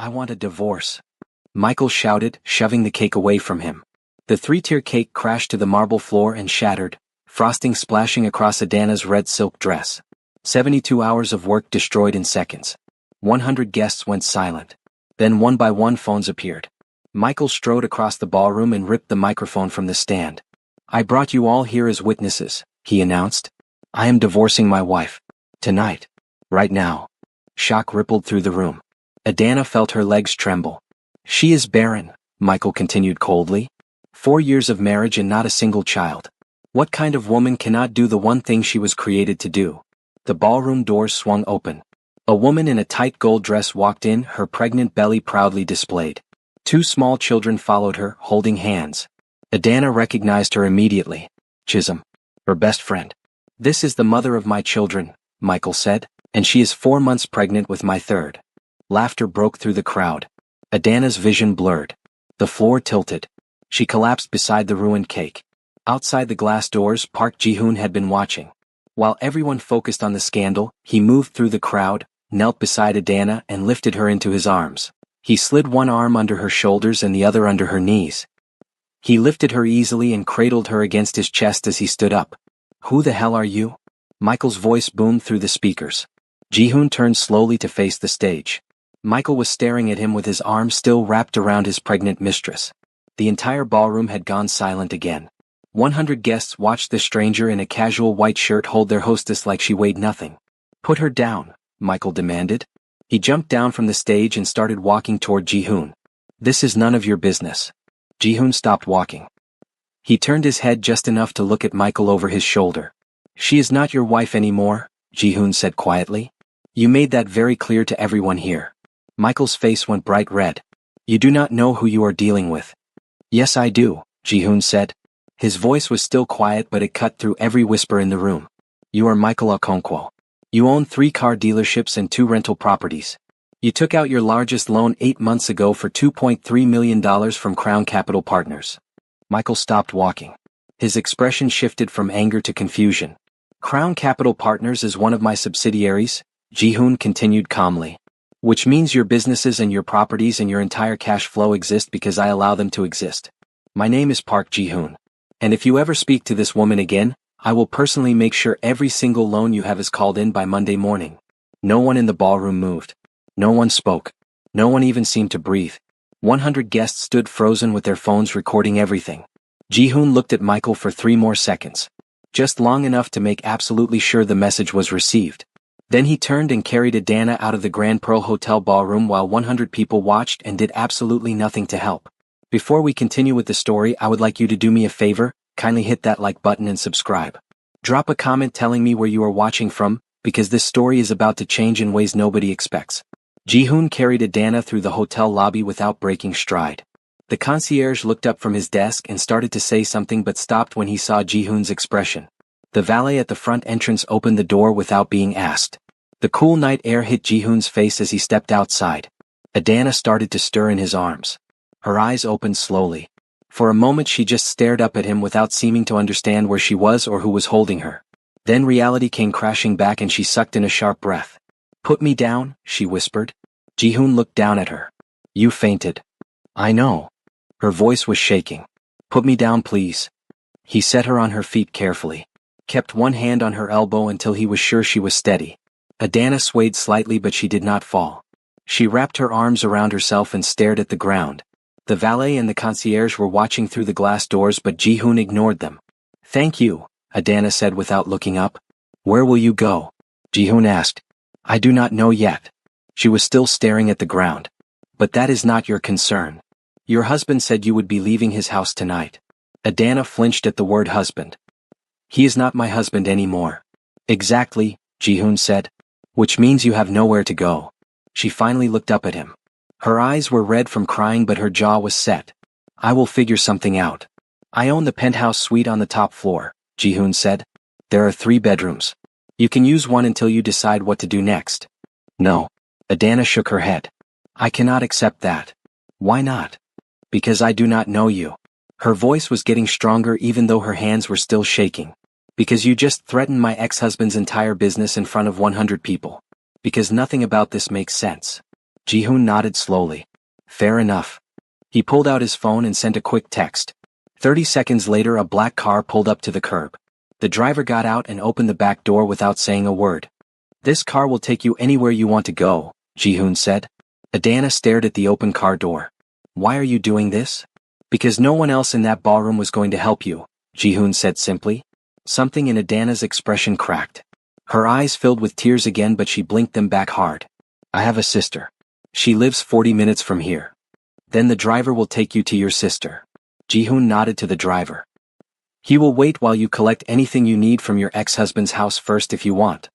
I want a divorce. Michael shouted, shoving the cake away from him. The three-tier cake crashed to the marble floor and shattered, frosting splashing across Adana's red silk dress. 72 hours of work destroyed in seconds. 100 guests went silent. Then one by one phones appeared. Michael strode across the ballroom and ripped the microphone from the stand. I brought you all here as witnesses, he announced. I am divorcing my wife. Tonight. Right now. Shock rippled through the room. Adana felt her legs tremble. She is barren, Michael continued coldly. 4 years of marriage and not a single child. What kind of woman cannot do the one thing she was created to do? The ballroom doors swung open. A woman in a tight gold dress walked in, her pregnant belly proudly displayed. 2 small children followed her, holding hands. Adana recognized her immediately. Chisholm. Her best friend. This is the mother of my children, Michael said, and she is 4 months pregnant with my third. Laughter broke through the crowd. Adana's vision blurred. The floor tilted. She collapsed beside the ruined cake. Outside the glass doors, Park Ji-hoon had been watching. While everyone focused on the scandal, he moved through the crowd, knelt beside Adana and lifted her into his arms. He slid one arm under her shoulders and the other under her knees. He lifted her easily and cradled her against his chest as he stood up. Who the hell are you? Michael's voice boomed through the speakers. Ji-hoon turned slowly to face the stage. Michael was staring at him with his arms still wrapped around his pregnant mistress. The entire ballroom had gone silent again. 100 guests watched the stranger in a casual white shirt hold their hostess like she weighed nothing. Put her down, Michael demanded. He jumped down from the stage and started walking toward Ji-hoon. This is none of your business. Ji-hoon stopped walking. He turned his head just enough to look at Michael over his shoulder. She is not your wife anymore, Ji-hoon said quietly. You made that very clear to everyone here. Michael's face went bright red. You do not know who you are dealing with. Yes I do, Ji-hoon said. His voice was still quiet but it cut through every whisper in the room. You are Michael Okonkwo. You own 3 car dealerships and 2 rental properties. You took out your largest loan 8 months ago for $2.3 million from Crown Capital Partners. Michael stopped walking. His expression shifted from anger to confusion. Crown Capital Partners is one of my subsidiaries, Ji-hoon continued calmly. Which means your businesses and your properties and your entire cash flow exist because I allow them to exist. My name is Park Ji-hoon. And if you ever speak to this woman again, I will personally make sure every single loan you have is called in by Monday morning. No one in the ballroom moved. No one spoke. No one even seemed to breathe. 100 guests stood frozen with their phones recording everything. Ji-hoon looked at Michael for 3 more seconds. Just long enough to make absolutely sure the message was received. Then he turned and carried Adana out of the Grand Pearl Hotel ballroom while 100 people watched and did absolutely nothing to help. Before we continue with the story, I would like you to do me a favor, kindly hit that like button and subscribe. Drop a comment telling me where you are watching from, because this story is about to change in ways nobody expects. Ji-hoon carried Adana through the hotel lobby without breaking stride. The concierge looked up from his desk and started to say something but stopped when he saw Ji-hoon's expression. The valet at the front entrance opened the door without being asked. The cool night air hit Ji-hoon's face as he stepped outside. Adana started to stir in his arms. Her eyes opened slowly. For a moment she just stared up at him without seeming to understand where she was or who was holding her. Then reality came crashing back and she sucked in a sharp breath. Put me down, she whispered. Ji-hoon looked down at her. You fainted. I know. Her voice was shaking. Put me down please. He set her on her feet carefully. Kept one hand on her elbow until he was sure she was steady. Adana swayed slightly but she did not fall. She wrapped her arms around herself and stared at the ground. The valet and the concierge were watching through the glass doors but Ji-hoon ignored them. Thank you, Adana said without looking up. Where will you go? Ji-hoon asked. I do not know yet. She was still staring at the ground. But that is not your concern. Your husband said you would be leaving his house tonight. Adana flinched at the word husband. He is not my husband anymore. Exactly, Ji-hoon said. Which means you have nowhere to go. She finally looked up at him. Her eyes were red from crying but her jaw was set. I will figure something out. I own the penthouse suite on the top floor, Ji-hoon said. There are 3 bedrooms. You can use one until you decide what to do next. No. Adana shook her head. I cannot accept that. Why not? Because I do not know you. Her voice was getting stronger even though her hands were still shaking. Because you just threatened my ex-husband's entire business in front of 100 people. Because nothing about this makes sense. Ji-hoon nodded slowly. Fair enough. He pulled out his phone and sent a quick text. 30 seconds later a black car pulled up to the curb. The driver got out and opened the back door without saying a word. This car will take you anywhere you want to go, Ji-hoon said. Adana stared at the open car door. Why are you doing this? Because no one else in that ballroom was going to help you, Ji-hoon said simply. Something in Adana's expression cracked. Her eyes filled with tears again, but she blinked them back hard. I have a sister. She lives 40 minutes from here. Then the driver will take you to your sister. Ji-hoon nodded to the driver. He will wait while you collect anything you need from your ex-husband's house first if you want.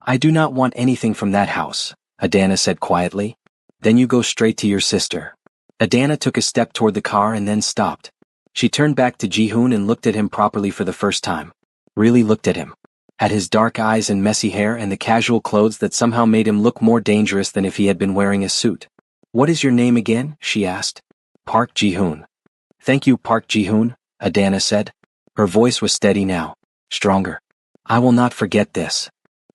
I do not want anything from that house, Adana said quietly. Then you go straight to your sister. Adana took a step toward the car and then stopped. She turned back to Ji-hoon and looked at him properly for the first time. Really looked at him. At his dark eyes and messy hair and the casual clothes that somehow made him look more dangerous than if he had been wearing a suit. What is your name again? She asked. Park Ji-hoon. Thank you, Park Ji-hoon, Adana said. Her voice was steady now, stronger. I will not forget this.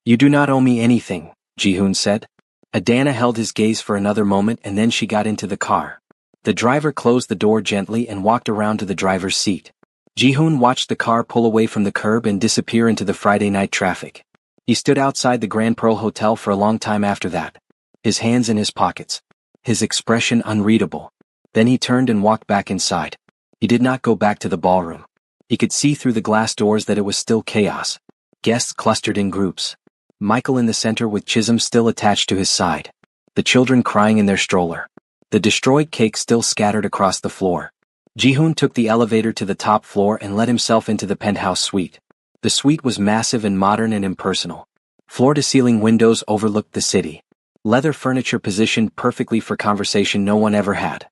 You do not owe me anything, Ji-hoon said. Adana held his gaze for another moment and then she got into the car. The driver closed the door gently and walked around to the driver's seat. Ji-hoon watched the car pull away from the curb and disappear into the Friday night traffic. He stood outside the Grand Pearl Hotel for a long time after that, his hands in his pockets, his expression unreadable. Then he turned and walked back inside. He did not go back to the ballroom. He could see through the glass doors that it was still chaos. Guests clustered in groups. Michael in the center with Chisholm still attached to his side. The children crying in their stroller. The destroyed cake still scattered across the floor. Ji-hoon took the elevator to the top floor and let himself into the penthouse suite. The suite was massive and modern and impersonal. Floor-to-ceiling windows overlooked the city. Leather furniture positioned perfectly for conversation no one ever had.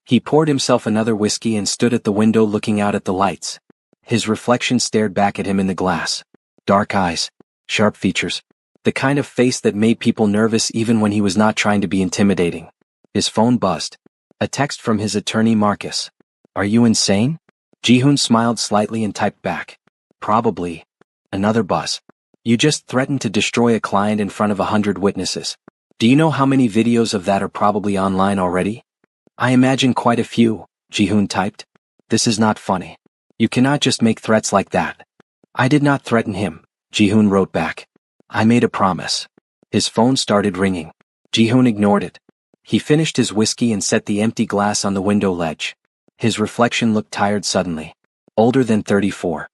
He poured himself another whiskey and stood at the window looking out at the lights. His reflection stared back at him in the glass. Dark eyes, sharp features, the kind of face that made people nervous even when he was not trying to be intimidating. His phone buzzed. A text from his attorney Marcus. Are you insane? Ji-hoon smiled slightly and typed back. Probably. Another buzz. You just threatened to destroy a client in front of 100 witnesses. Do you know how many videos of that are probably online already? I imagine quite a few, Ji-hoon typed. This is not funny. You cannot just make threats like that. I did not threaten him, Ji-hoon wrote back. I made a promise. His phone started ringing. Ji-hoon ignored it. He finished his whiskey and set the empty glass on the window ledge. His reflection looked tired suddenly. Older than 34.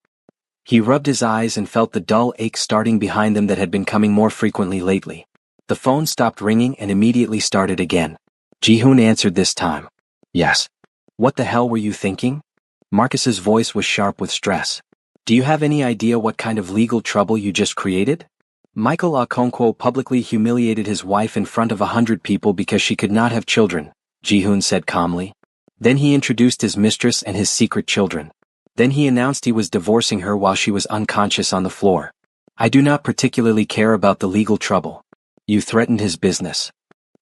He rubbed his eyes and felt the dull ache starting behind them that had been coming more frequently lately. The phone stopped ringing and immediately started again. Ji-hoon answered this time. Yes. What the hell were you thinking? Marcus's voice was sharp with stress. Do you have any idea what kind of legal trouble you just created? Michael Okonkwo publicly humiliated his wife in front of 100 people because she could not have children, Ji-hoon said calmly. Then he introduced his mistress and his secret children. Then he announced he was divorcing her while she was unconscious on the floor. I do not particularly care about the legal trouble. You threatened his business.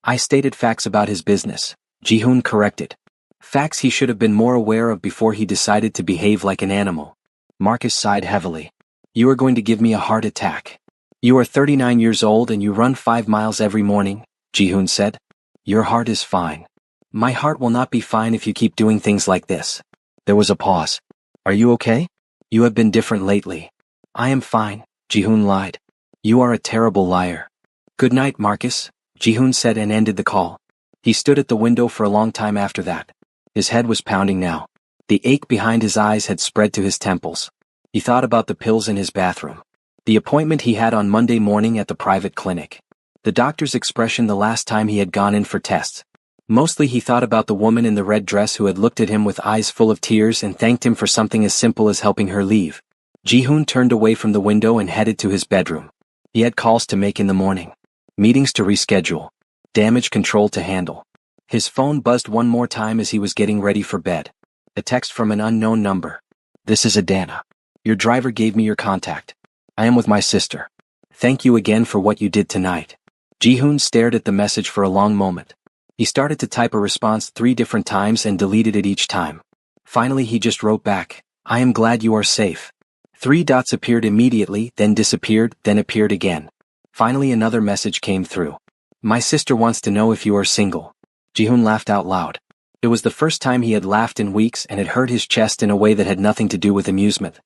I stated facts about his business, Ji-hoon corrected. Facts he should have been more aware of before he decided to behave like an animal. Marcus sighed heavily. You are going to give me a heart attack. You are 39 years old and you run 5 miles every morning, Ji-hoon said. Your heart is fine. My heart will not be fine if you keep doing things like this. There was a pause. Are you okay? You have been different lately. I am fine, Ji-hoon lied. You are a terrible liar. Good night, Marcus, Ji-hoon said and ended the call. He stood at the window for a long time after that. His head was pounding now. The ache behind his eyes had spread to his temples. He thought about the pills in his bathroom. The appointment he had on Monday morning at the private clinic. The doctor's expression the last time he had gone in for tests. Mostly he thought about the woman in the red dress who had looked at him with eyes full of tears and thanked him for something as simple as helping her leave. Ji-hoon turned away from the window and headed to his bedroom. He had calls to make in the morning. Meetings to reschedule. Damage control to handle. His phone buzzed one more time as he was getting ready for bed. A text from an unknown number. This is Adana. Your driver gave me your contact. I am with my sister. Thank you again for what you did tonight. Ji-hoon stared at the message for a long moment. He started to type a response 3 different times and deleted it each time. Finally he just wrote back, I am glad you are safe. 3 dots appeared immediately, then disappeared, then appeared again. Finally another message came through. My sister wants to know if you are single. Jihoon laughed out loud. It was the first time he had laughed in weeks and it hurt his chest in a way that had nothing to do with amusement.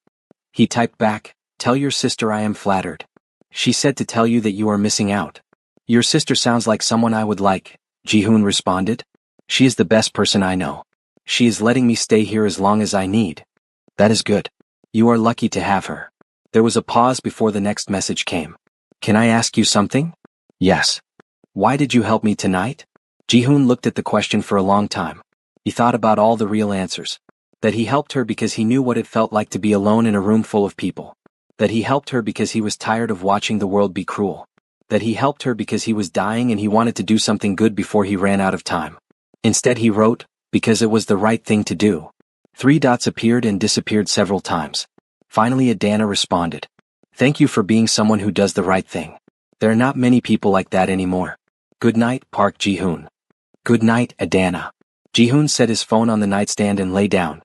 He typed back, "Tell your sister I am flattered. She said to tell you that you are missing out." "Your sister sounds like someone I would like," Jihoon responded. "She is the best person I know. She is letting me stay here as long as I need." "That is good. You are lucky to have her." There was a pause before the next message came. "Can I ask you something?" "Yes." "Why did you help me tonight?" Jihoon looked at the question for a long time. He thought about all the real answers. That he helped her because he knew what it felt like to be alone in a room full of people. That he helped her because he was tired of watching the world be cruel. That he helped her because he was dying and he wanted to do something good before he ran out of time. Instead he wrote, because it was the right thing to do. 3 dots appeared and disappeared several times. Finally Adana responded. "Thank you for being someone who does the right thing. There are not many people like that anymore. Good night, Park Jihoon." "Good night, Adana." Jihoon set his phone on the nightstand and lay down.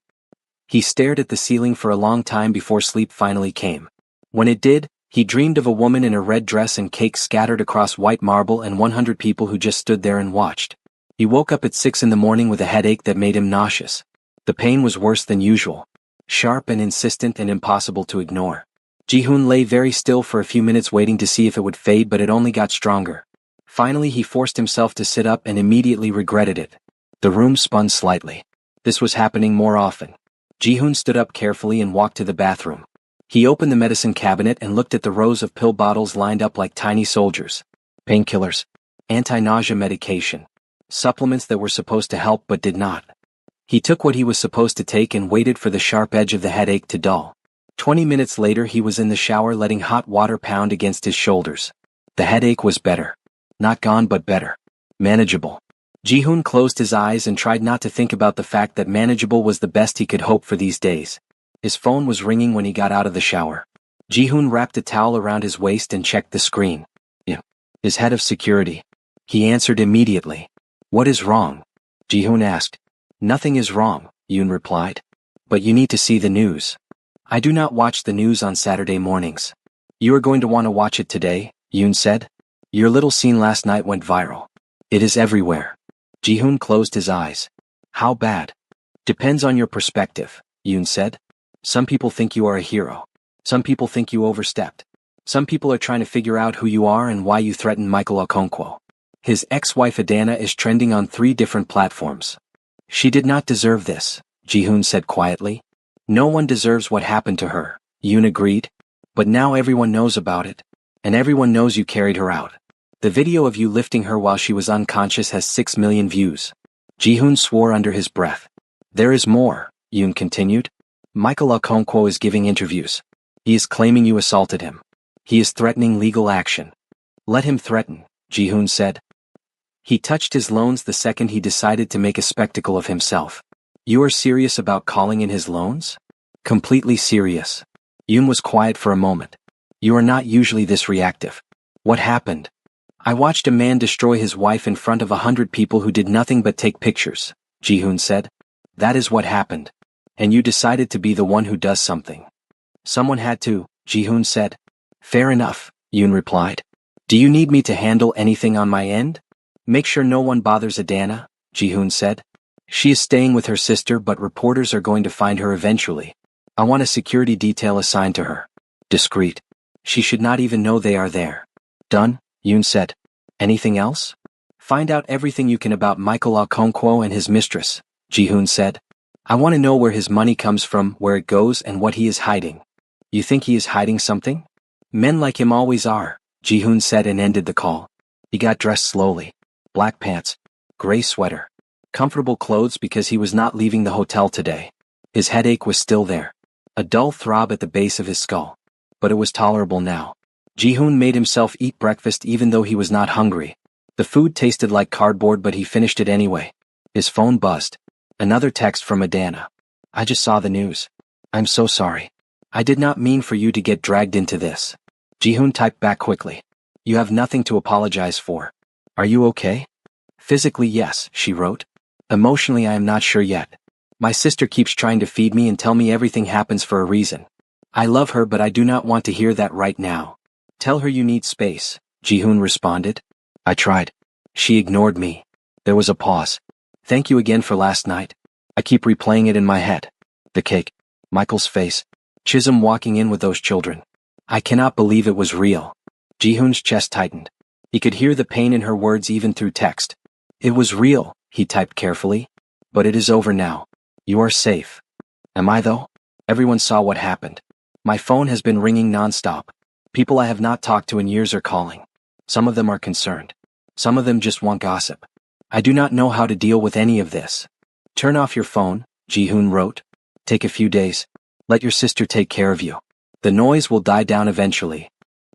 He stared at the ceiling for a long time before sleep finally came. When it did, he dreamed of a woman in a red dress and cake scattered across white marble and 100 people who just stood there and watched. He woke up at 6 in the morning with a headache that made him nauseous. The pain was worse than usual. Sharp and insistent and impossible to ignore. Jihoon lay very still for a few minutes waiting to see if it would fade, but it only got stronger. Finally he forced himself to sit up and immediately regretted it. The room spun slightly. This was happening more often. Jihoon stood up carefully and walked to the bathroom. He opened the medicine cabinet and looked at the rows of pill bottles lined up like tiny soldiers. Painkillers. Anti-nausea medication. Supplements that were supposed to help but did not. He took what he was supposed to take and waited for the sharp edge of the headache to dull. 20 minutes later he was in the shower letting hot water pound against his shoulders. The headache was better. Not gone but better. Manageable. Jihoon closed his eyes and tried not to think about the fact that manageable was the best he could hope for these days. His phone was ringing when he got out of the shower. Jihoon wrapped a towel around his waist and checked the screen. "Yeah." His head of security. He answered immediately. "What is wrong?" Jihoon asked. "Nothing is wrong," Yoon replied. "But you need to see the news." "I do not watch the news on Saturday mornings." "You are going to want to watch it today," Yoon said. "Your little scene last night went viral. It is everywhere." Jihoon closed his eyes. "How bad?" "Depends on your perspective," Yoon said. "Some people think you are a hero. Some people think you overstepped. Some people are trying to figure out who you are and why you threatened Michael Okonkwo. His ex-wife Adana is trending on 3 different platforms." "She did not deserve this," Jihoon said quietly. "No one deserves what happened to her," Yoon agreed. "But now everyone knows about it. And everyone knows you carried her out. The video of you lifting her while she was unconscious has 6 million views." Jihoon swore under his breath. "There is more," Yoon continued. "Michael Okonkwo is giving interviews. He is claiming you assaulted him. He is threatening legal action." "Let him threaten," Jihoon said. He touched his loans the second he decided to make a spectacle of himself. "You are serious about calling in his loans?" "Completely serious." Yoon was quiet for a moment. "You are not usually this reactive. What happened?" "I watched a man destroy his wife in front of 100 people who did nothing but take pictures," Jihoon said. "That is what happened. And you decided to be the one who does something." "Someone had to," Jihoon said. "Fair enough," Yoon replied. "Do you need me to handle anything on my end?" "Make sure no one bothers Adana," Jihoon said. "She is staying with her sister but reporters are going to find her eventually. I want a security detail assigned to her. Discreet. She should not even know they are there." "Done," Yoon said. "Anything else?" "Find out everything you can about Michael Okonkwo and his mistress," Jihoon said. "I want to know where his money comes from, where it goes, and what he is hiding." "You think he is hiding something?" "Men like him always are," Jihoon said and ended the call. He got dressed slowly. Black pants. Gray sweater. Comfortable clothes because he was not leaving the hotel today. His headache was still there. A dull throb at the base of his skull. But it was tolerable now. Jihoon made himself eat breakfast even though he was not hungry. The food tasted like cardboard but he finished it anyway. His phone buzzed. Another text from Adana. "I just saw the news. I'm so sorry. I did not mean for you to get dragged into this." Jihoon typed back quickly. "You have nothing to apologize for. Are you okay?" "Physically yes," she wrote. "Emotionally I am not sure yet. My sister keeps trying to feed me and tell me everything happens for a reason. I love her but I do not want to hear that right now. Tell her you need space," Jihoon responded. "I tried. She ignored me. There was a pause. Thank you again for last night. I keep replaying it in my head. The cake. Michael's face. Chisholm walking in with those children. I cannot believe it was real. Jihoon's chest tightened. He could hear the pain in her words even through text. It was real, he typed carefully. But it is over now. You are safe. Am I though? Everyone saw what happened. My phone has been ringing non-stop. People I have not talked to in years are calling. Some of them are concerned. Some of them just want gossip. I do not know how to deal with any of this. Turn off your phone, Jihoon wrote. Take a few days. Let your sister take care of you. The noise will die down eventually.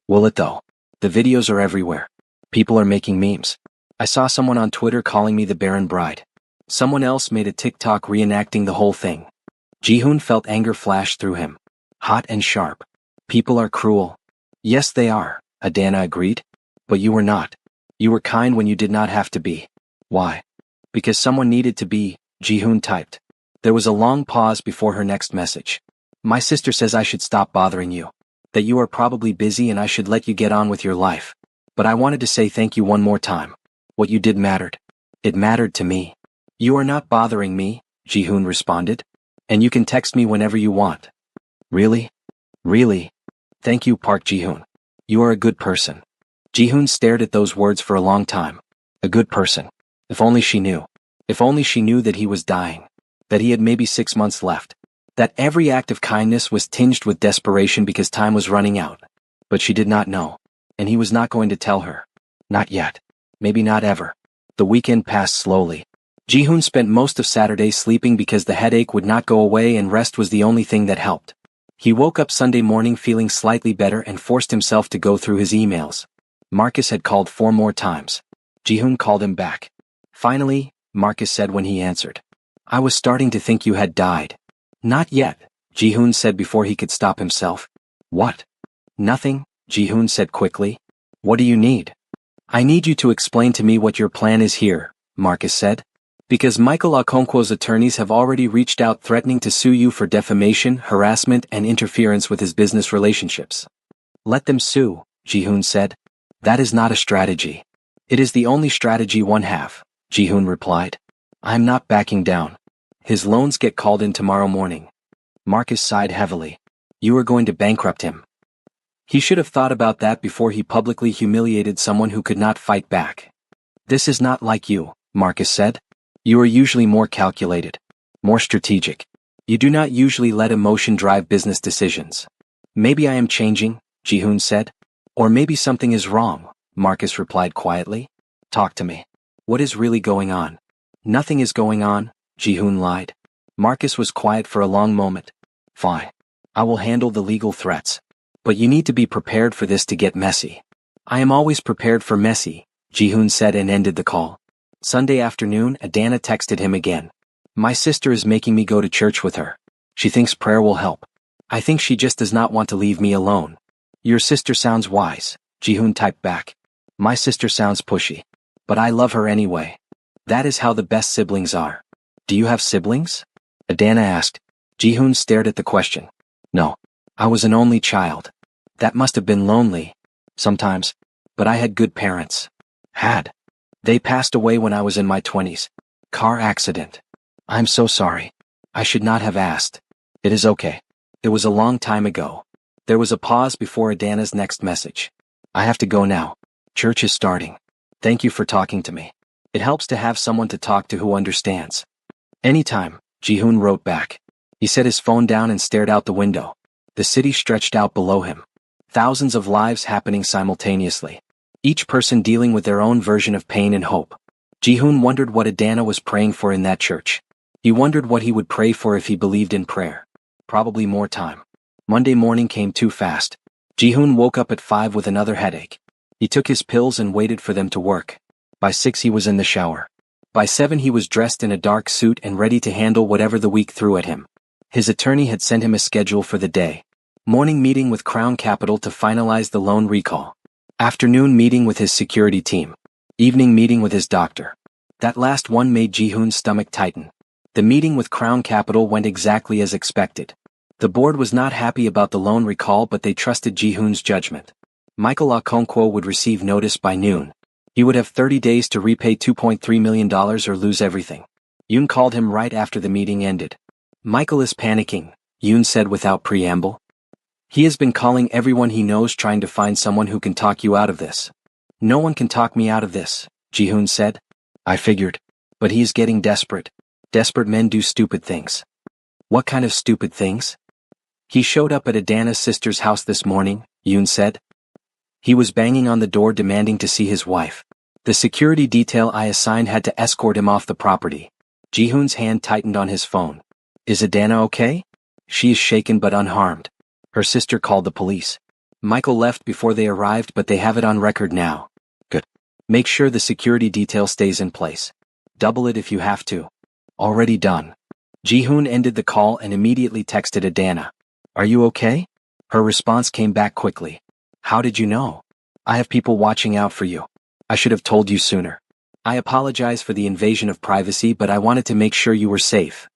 Will it though? The videos are everywhere. People are making memes. I saw someone on Twitter calling me the barren bride. Someone else made a TikTok reenacting the whole thing. Jihoon felt anger flash through him. Hot and sharp. People are cruel. Yes, they are, Adana agreed. But you were not. You were kind when you did not have to be. Why? Because someone needed to be, Jihoon typed. There was a long pause before her next message. My sister says I should stop bothering you. That you are probably busy and I should let you get on with your life. But I wanted to say thank you one more time. What you did mattered. It mattered to me. You are not bothering me, Jihoon responded. And you can text me whenever you want. Really? Really? Thank you, Park Jihoon. You are a good person. Jihoon stared at those words for a long time. A good person. If only she knew. If only she knew that he was dying. That he had maybe 6 months left. That every act of kindness was tinged with desperation because time was running out. But she did not know. And he was not going to tell her. Not yet. Maybe not ever. The weekend passed slowly. Jihoon spent most of Saturday sleeping because the headache would not go away and rest was the only thing that helped. He woke up Sunday morning feeling slightly better and forced himself to go through his emails. Marcus had called 4 more times. Jihoon called him back. Finally, Marcus said when he answered. I was starting to think you had died. Not yet, Jihoon said before he could stop himself. What? Nothing, Jihoon said quickly. What do you need? I need you to explain to me what your plan is here, Marcus said. Because Michael Okonkwo's attorneys have already reached out threatening to sue you for defamation, harassment, and interference with his business relationships. Let them sue, Jihoon said. That is not a strategy. It is the only strategy one have, Jihoon replied. I'm not backing down. His loans get called in tomorrow morning. Marcus sighed heavily. You are going to bankrupt him. He should have thought about that before he publicly humiliated someone who could not fight back. This is not like you, Marcus said. You are usually more calculated, more strategic. You do not usually let emotion drive business decisions. Maybe I am changing, Jihoon said. Or maybe something is wrong, Marcus replied quietly. Talk to me. What is really going on? Nothing is going on, Jihoon lied. Marcus was quiet for a long moment. Fine. I will handle the legal threats. But you need to be prepared for this to get messy. I am always prepared for messy, Jihoon said and ended the call. Sunday afternoon, Adana texted him again. My sister is making me go to church with her. She thinks prayer will help. I think she just does not want to leave me alone. Your sister sounds wise, Jihoon typed back. My sister sounds pushy. But I love her anyway. That is how the best siblings are. Do you have siblings? Adana asked. Jihoon stared at the question. No. I was an only child. That must have been lonely. Sometimes. But I had good parents. Had. They passed away when I was in my 20s. Car accident. I'm so sorry. I should not have asked. It is okay. It was a long time ago. There was a pause before Adana's next message. I have to go now. Church is starting. Thank you for talking to me. It helps to have someone to talk to who understands. Anytime, Jihoon wrote back. He set his phone down and stared out the window. The city stretched out below him. Thousands of lives happening simultaneously. Each person dealing with their own version of pain and hope. Jihoon wondered what Adana was praying for in that church. He wondered what he would pray for if he believed in prayer. Probably more time. Monday morning came too fast. Jihoon woke up at 5 with another headache. He took his pills and waited for them to work. By 6 he was in the shower. By 7 he was dressed in a dark suit and ready to handle whatever the week threw at him. His attorney had sent him a schedule for the day. Morning meeting with Crown Capital to finalize the loan recall. Afternoon meeting with his security team. Evening meeting with his doctor. That last one made Jihoon's stomach tighten. The meeting with Crown Capital went exactly as expected. The board was not happy about the loan recall but they trusted Jihoon's judgment. Michael Okonkwo would receive notice by noon. He would have 30 days to repay $2.3 million or lose everything. Yoon called him right after the meeting ended. Michael is panicking, Yoon said without preamble. He has been calling everyone he knows trying to find someone who can talk you out of this. No one can talk me out of this, Ji-hoon said. I figured. But he is getting desperate. Desperate men do stupid things. What kind of stupid things? He showed up at Adana's sister's house this morning, Yoon said. He was banging on the door demanding to see his wife. The security detail I assigned had to escort him off the property. Ji-hoon's hand tightened on his phone. Is Adana okay? She is shaken but unharmed. Her sister called the police. Michael left before they arrived, but they have it on record now. Good. Make sure the security detail stays in place. Double it if you have to. Already done. Ji-hoon ended the call and immediately texted Adana. Are you okay? Her response came back quickly. How did you know? I have people watching out for you. I should have told you sooner. I apologize for the invasion of privacy, but I wanted to make sure you were safe.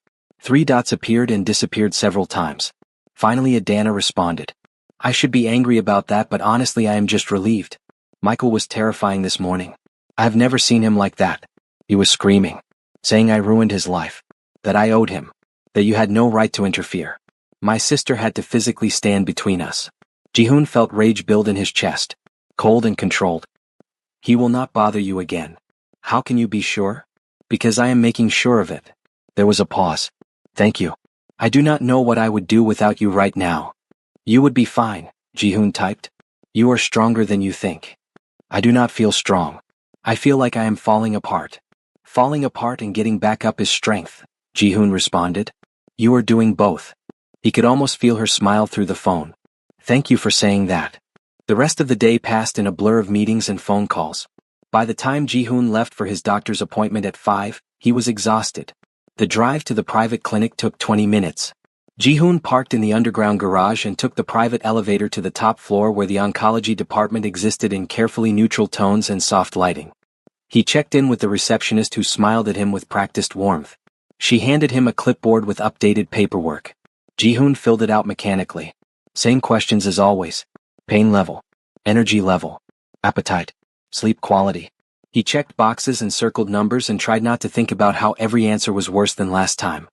3 dots appeared and disappeared several times. Finally Adana responded. I should be angry about that, but honestly I am just relieved. Michael was terrifying this morning. I have never seen him like that. He was screaming, saying I ruined his life, that I owed him, that you had no right to interfere. My sister had to physically stand between us. Ji-hoon felt rage build in his chest, cold and controlled. He will not bother you again. How can you be sure? Because I am making sure of it. There was a pause. Thank you. I do not know what I would do without you right now. You would be fine, Ji-hoon typed. You are stronger than you think. I do not feel strong. I feel like I am falling apart. Falling apart and getting back up is strength, Ji-hoon responded. You are doing both. He could almost feel her smile through the phone. Thank you for saying that. The rest of the day passed in a blur of meetings and phone calls. By the time Ji-hoon left for his doctor's appointment at 5, he was exhausted. The drive to the private clinic took 20 minutes. Ji-hoon parked in the underground garage and took the private elevator to the top floor where the oncology department existed in carefully neutral tones and soft lighting. He checked in with the receptionist who smiled at him with practiced warmth. She handed him a clipboard with updated paperwork. Ji-hoon filled it out mechanically. Same questions as always. Pain level, energy level, appetite, sleep quality. He checked boxes and circled numbers and tried not to think about how every answer was worse than last time.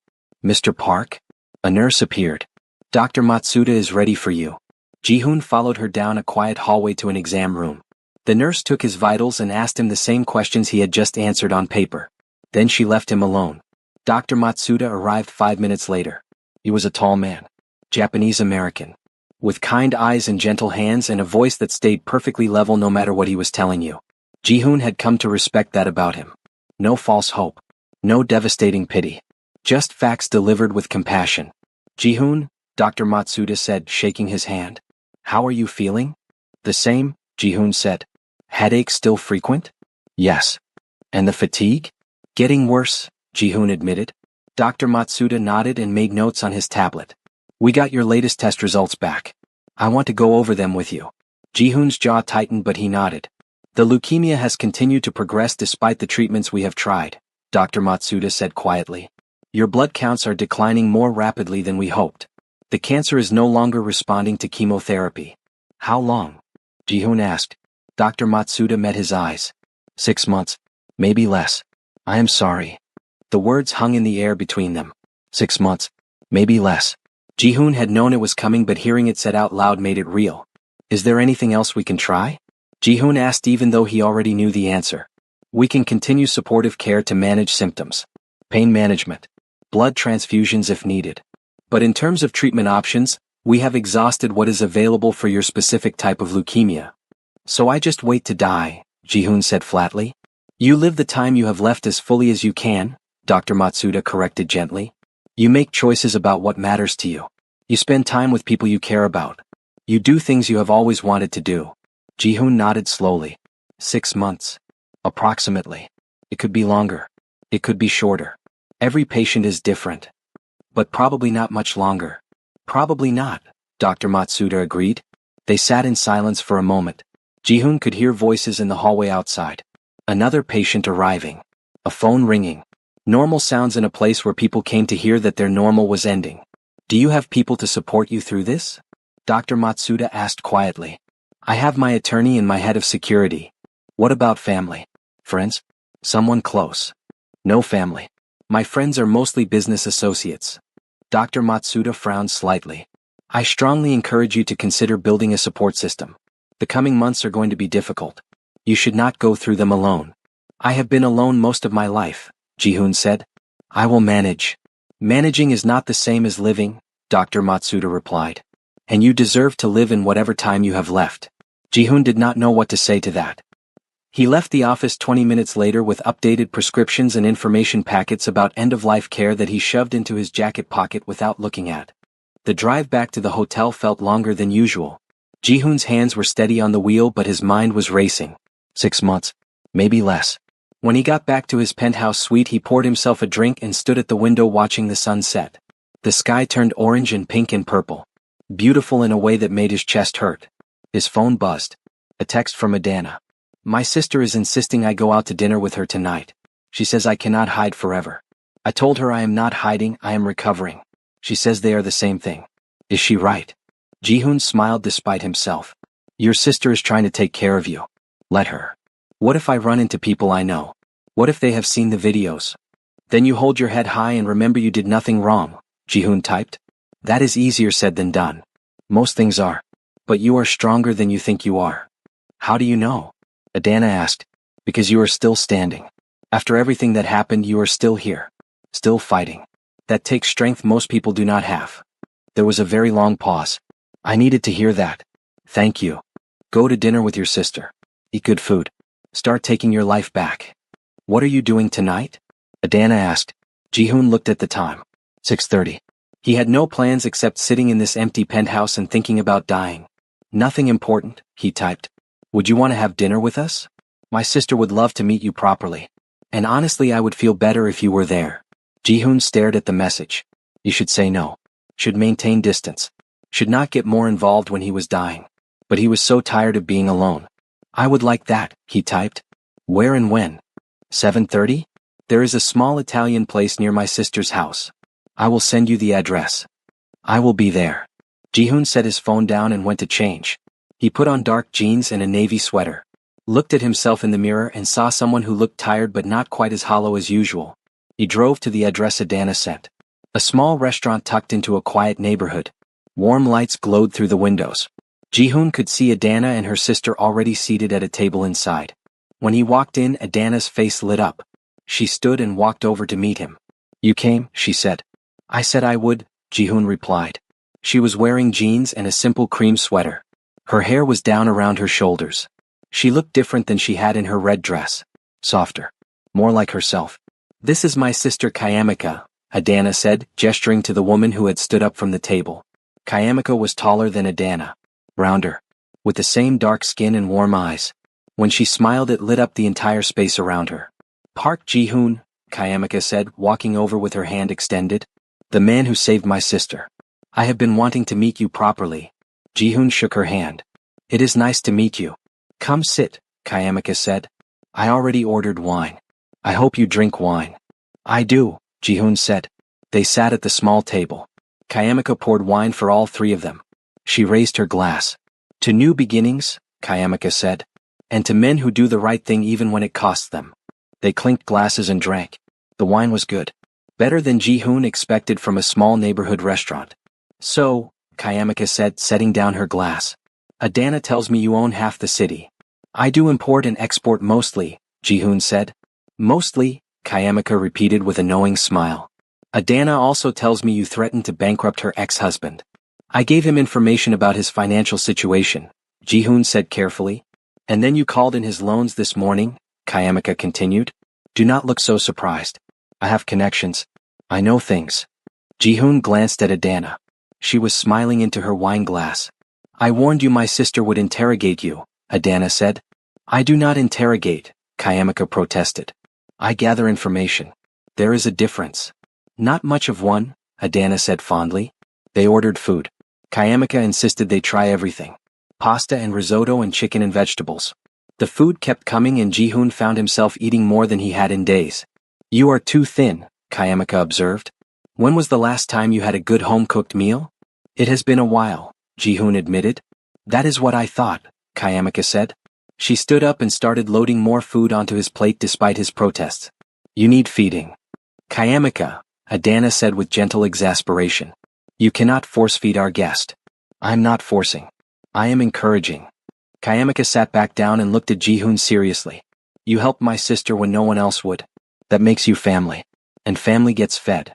Mr. Park? A nurse appeared. Dr. Matsuda is ready for you. Ji-hoon followed her down a quiet hallway to an exam room. The nurse took his vitals and asked him the same questions he had just answered on paper. Then she left him alone. Dr. Matsuda arrived 5 minutes later. He was a tall man, Japanese-American, with kind eyes and gentle hands and a voice that stayed perfectly level no matter what he was telling you. Ji-hoon had come to respect that about him. No false hope. No devastating pity. Just facts delivered with compassion. Ji-hoon, Dr. Matsuda said, shaking his hand. How are you feeling? The same, Ji-hoon said. Headaches still frequent? Yes. And the fatigue? Getting worse, Ji-hoon admitted. Dr. Matsuda nodded and made notes on his tablet. We got your latest test results back. I want to go over them with you. Ji-hoon's jaw tightened but he nodded. The leukemia has continued to progress despite the treatments we have tried, Dr. Matsuda said quietly. Your blood counts are declining more rapidly than we hoped. The cancer is no longer responding to chemotherapy. How long? Ji-hoon asked. Dr. Matsuda met his eyes. 6 months. Maybe less. I am sorry. The words hung in the air between them. 6 months. Maybe less. Ji-hoon had known it was coming, but hearing it said out loud made it real. Is there anything else we can try? Ji-hoon asked even though he already knew the answer. We can continue supportive care to manage symptoms. Pain management. Blood transfusions if needed. But in terms of treatment options, we have exhausted what is available for your specific type of leukemia. So I just wait to die, Ji-hoon said flatly. You live the time you have left as fully as you can, Dr. Matsuda corrected gently. You make choices about what matters to you. You spend time with people you care about. You do things you have always wanted to do. Ji-hoon nodded slowly. 6 months. Approximately. It could be longer. It could be shorter. Every patient is different. But probably not much longer. Probably not, Dr. Matsuda agreed. They sat in silence for a moment. Ji-hoon could hear voices in the hallway outside. Another patient arriving. A phone ringing. Normal sounds in a place where people came to hear that their normal was ending. Do you have people to support you through this? Dr. Matsuda asked quietly. I have my attorney and my head of security. What about family? Friends? Someone close? No family. My friends are mostly business associates. Dr. Matsuda frowned slightly. I strongly encourage you to consider building a support system. The coming months are going to be difficult. You should not go through them alone. I have been alone most of my life, Ji-hoon said. I will manage. Managing is not the same as living, Dr. Matsuda replied. And you deserve to live in whatever time you have left. Ji-hoon did not know what to say to that. He left the office 20 minutes later with updated prescriptions and information packets about end-of-life care that he shoved into his jacket pocket without looking at. The drive back to the hotel felt longer than usual. Ji-hoon's hands were steady on the wheel but his mind was racing. 6 months. Maybe less. When he got back to his penthouse suite he poured himself a drink and stood at the window watching the sun set. The sky turned orange and pink and purple. Beautiful in a way that made his chest hurt. His phone buzzed. A text from Adana. My sister is insisting I go out to dinner with her tonight. She says I cannot hide forever. I told her I am not hiding, I am recovering. She says they are the same thing. Is she right? Ji-hoon smiled despite himself. Your sister is trying to take care of you. Let her. What if I run into people I know? What if they have seen the videos? Then you hold your head high and remember you did nothing wrong, Ji-hoon typed. That is easier said than done. Most things are. But you are stronger than you think you are. How do you know? Adana asked. Because you are still standing. After everything that happened you are still here. Still fighting. That takes strength most people do not have. There was a very long pause. I needed to hear that. Thank you. Go to dinner with your sister. Eat good food. Start taking your life back. What are you doing tonight? Adana asked. Ji-hoon looked at the time. 6:30. He had no plans except sitting in this empty penthouse and thinking about dying. Nothing important, he typed. Would you want to have dinner with us? My sister would love to meet you properly. And honestly I would feel better if you were there. Ji-hoon stared at the message. You should say no. Should maintain distance. Should not get more involved when he was dying. But he was so tired of being alone. I would like that, he typed. Where and when? 7:30? There is a small Italian place near my sister's house. I will send you the address. I will be there. Ji-hoon set his phone down and went to change. He put on dark jeans and a navy sweater. Looked at himself in the mirror and saw someone who looked tired but not quite as hollow as usual. He drove to the address Adana sent. A small restaurant tucked into a quiet neighborhood. Warm lights glowed through the windows. Ji-hoon could see Adana and her sister already seated at a table inside. When he walked in, Adana's face lit up. She stood and walked over to meet him. You came, she said. I said I would, Ji-hoon replied. She was wearing jeans and a simple cream sweater. Her hair was down around her shoulders. She looked different than she had in her red dress. Softer. More like herself. This is my sister Kayamika, Adana said, gesturing to the woman who had stood up from the table. Kayamika was taller than Adana. Rounder. With the same dark skin and warm eyes. When she smiled it lit up the entire space around her. Park Ji-hoon, Kayamika said, walking over with her hand extended. The man who saved my sister. I have been wanting to meet you properly. Ji-hoon shook her hand. It is nice to meet you. Come sit, Kayamika said. I already ordered wine. I hope you drink wine. I do, Ji-hoon said. They sat at the small table. Kayamika poured wine for all three of them. She raised her glass. To new beginnings, Kayamika said. And to men who do the right thing even when it costs them. They clinked glasses and drank. The wine was good. Better than Ji-hoon expected from a small neighborhood restaurant. So, Kayamika said, setting down her glass. Adana tells me you own half the city. I do import and export mostly, Ji-hoon said. Mostly, Kayamika repeated with a knowing smile. Adana also tells me you threatened to bankrupt her ex-husband. I gave him information about his financial situation, Ji-hoon said carefully. And then you called in his loans this morning, Kayamika continued. Do not look so surprised. I have connections. I know things. Ji-hoon glanced at Adana. She was smiling into her wine glass. I warned you my sister would interrogate you, Adana said. I do not interrogate, Kayamika protested. I gather information. There is a difference. Not much of one, Adana said fondly. They ordered food. Kayamika insisted they try everything. Pasta and risotto and chicken and vegetables. The food kept coming and Ji-hoon found himself eating more than he had in days. You are too thin, Kayamika observed. When was the last time you had a good home-cooked meal? It has been a while, Ji-hoon admitted. That is what I thought, Kayamika said. She stood up and started loading more food onto his plate despite his protests. You need feeding. Kayamika, Adana said with gentle exasperation. You cannot force-feed our guest. I'm not forcing. I am encouraging. Kayamika sat back down and looked at Jihoon seriously. You helped my sister when no one else would. That makes you family. And family gets fed.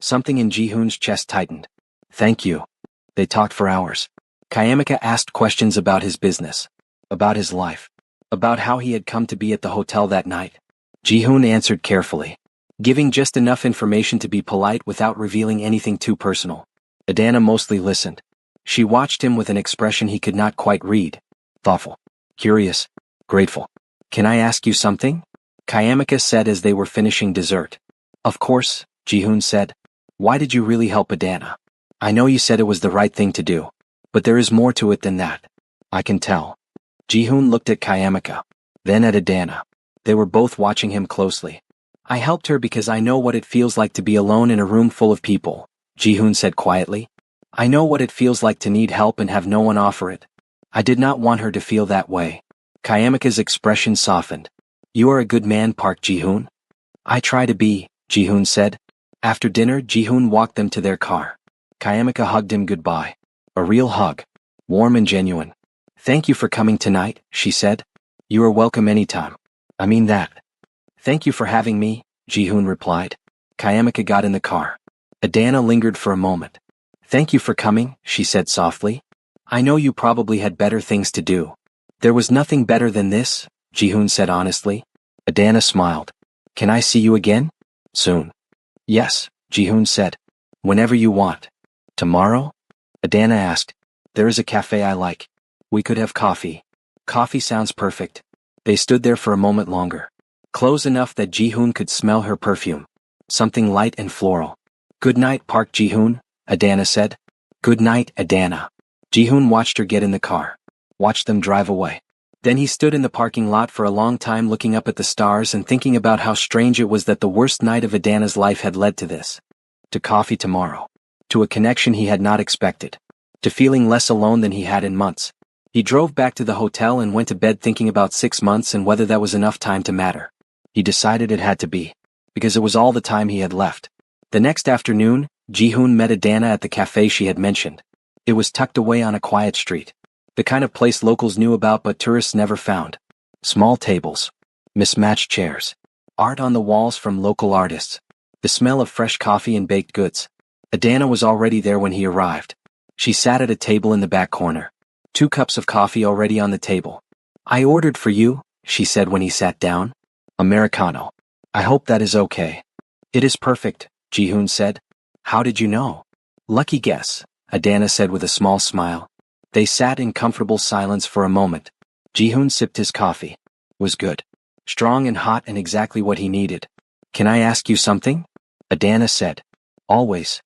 Something in Jihoon's chest tightened. Thank you. They talked for hours. Kayamika asked questions about his business. About his life. About how he had come to be at the hotel that night. Jihoon answered carefully, giving just enough information to be polite without revealing anything too personal. Adana mostly listened. She watched him with an expression he could not quite read. Thoughtful. Curious. Grateful. Can I ask you something? Kayamika said as they were finishing dessert. Of course, Jihoon said. Why did you really help Adana? I know you said it was the right thing to do. But there is more to it than that. I can tell. Jihoon looked at Kayamika. Then at Adana. They were both watching him closely. I helped her because I know what it feels like to be alone in a room full of people, Jihoon said quietly. I know what it feels like to need help and have no one offer it. I did not want her to feel that way. Kayamika's expression softened. You are a good man, Park Jihoon. I try to be, Jihoon said. After dinner, Jihoon walked them to their car. Kayamika hugged him goodbye. A real hug. Warm and genuine. Thank you for coming tonight, she said. You are welcome anytime. I mean that. Thank you for having me, Jihoon replied. Kayamika got in the car. Adana lingered for a moment. Thank you for coming, she said softly. I know you probably had better things to do. There was nothing better than this, Jihoon said honestly. Adana smiled. Can I see you again? Soon. Yes, Jihoon said. Whenever you want. Tomorrow? Adana asked. There is a cafe I like. We could have coffee. Coffee sounds perfect. They stood there for a moment longer. Close enough that Jihoon could smell her perfume. Something light and floral. Good night, Park Jihoon, Adana said. Good night, Adana. Jihoon watched her get in the car. Watched them drive away. Then he stood in the parking lot for a long time looking up at the stars and thinking about how strange it was that the worst night of Adana's life had led to this. To coffee tomorrow. To a connection he had not expected. To feeling less alone than he had in months. He drove back to the hotel and went to bed thinking about 6 months and whether that was enough time to matter. He decided it had to be. Because it was all the time he had left. The next afternoon, Jihoon met Adana at the cafe she had mentioned. It was tucked away on a quiet street. The kind of place locals knew about but tourists never found. Small tables. Mismatched chairs. Art on the walls from local artists. The smell of fresh coffee and baked goods. Adana was already there when he arrived. She sat at a table in the back corner. 2 cups of coffee already on the table. I ordered for you, she said when he sat down. Americano. I hope that is okay. It is perfect, Jihoon said. How did you know? Lucky guess, Adana said with a small smile. They sat in comfortable silence for a moment. Jihoon sipped his coffee. Was good. Strong and hot and exactly what he needed. Can I ask you something? Adana said. Always.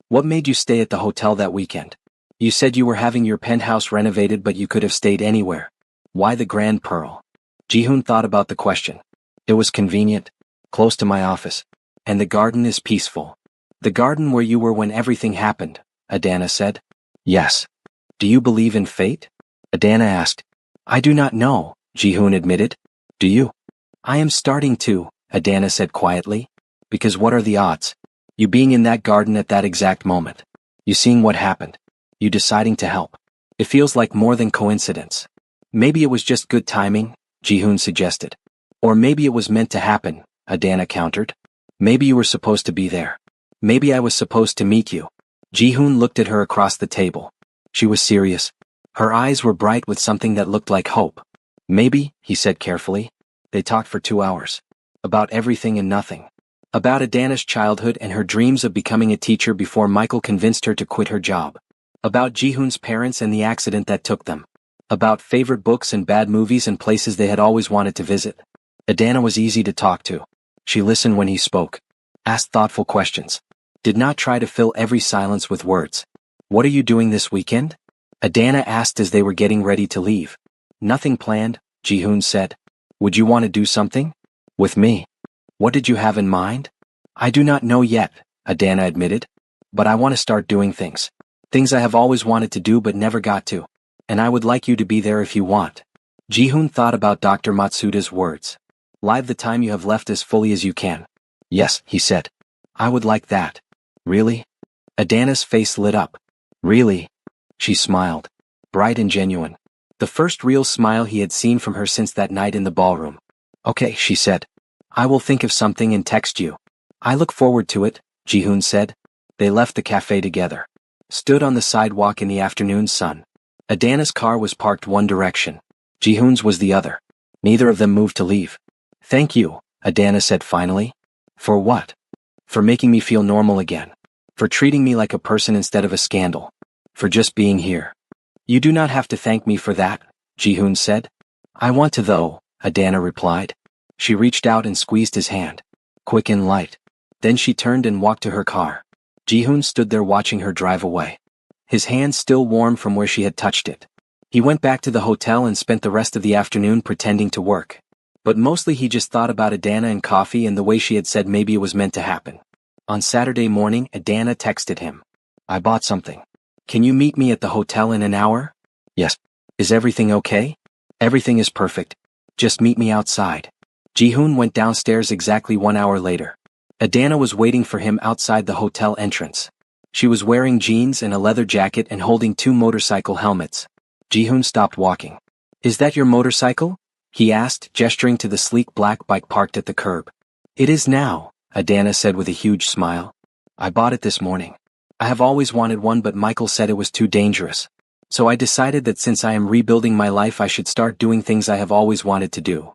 What made you stay at the hotel that weekend? You said you were having your penthouse renovated but you could have stayed anywhere. Why the Grand Pearl? Jihoon thought about the question. It was convenient. Close to my office. And the garden is peaceful. The garden where you were when everything happened, Adana said. Yes. Do you believe in fate? Adana asked. I do not know, Jihoon admitted. Do you? I am starting to, Adana said quietly. Because what are the odds? You being in that garden at that exact moment. You seeing what happened. You deciding to help. It feels like more than coincidence. Maybe it was just good timing, Jihoon suggested. Or maybe it was meant to happen, Adana countered. Maybe you were supposed to be there. Maybe I was supposed to meet you. Jihoon looked at her across the table. She was serious. Her eyes were bright with something that looked like hope. Maybe, he said carefully. They talked for 2 hours. About everything and nothing. About Adana's childhood and her dreams of becoming a teacher before Michael convinced her to quit her job. About Jihoon's parents and the accident that took them. About favorite books and bad movies and places they had always wanted to visit. Adana was easy to talk to. She listened when he spoke. Asked thoughtful questions. Did not try to fill every silence with words. What are you doing this weekend? Adana asked as they were getting ready to leave. Nothing planned, Jihoon said. Would you want to do something? With me. What did you have in mind? I do not know yet, Adana admitted. But I want to start doing things. Things I have always wanted to do but never got to. And I would like you to be there if you want. Ji-hoon thought about Dr. Matsuda's words. Live the time you have left as fully as you can. Yes, he said. I would like that. Really? Adana's face lit up. Really? She smiled. Bright and genuine. The first real smile he had seen from her since that night in the ballroom. Okay, she said. I will think of something and text you. I look forward to it, Ji-hoon said. They left the cafe together. Stood on the sidewalk in the afternoon sun. Adana's car was parked one direction. Ji-hoon's was the other. Neither of them moved to leave. Thank you, Adana said finally. For what? For making me feel normal again. For treating me like a person instead of a scandal. For just being here. You do not have to thank me for that, Ji-hoon said. I want to though, Adana replied. She reached out and squeezed his hand. Quick and light. Then she turned and walked to her car. Ji-hoon stood there watching her drive away. His hand still warm from where she had touched it. He went back to the hotel and spent the rest of the afternoon pretending to work. But mostly he just thought about Adana and coffee and the way she had said maybe it was meant to happen. On Saturday morning, Adana texted him. I bought something. Can you meet me at the hotel in an hour? Yes. Is everything okay? Everything is perfect. Just meet me outside. Ji-hoon went downstairs exactly 1 hour later. Adana was waiting for him outside the hotel entrance. She was wearing jeans and a leather jacket and holding 2 motorcycle helmets. Ji-hoon stopped walking. Is that your motorcycle? He asked, gesturing to the sleek black bike parked at the curb. It is now, Adana said with a huge smile. I bought it this morning. I have always wanted one but Michael said it was too dangerous. So I decided that since I am rebuilding my life I should start doing things I have always wanted to do.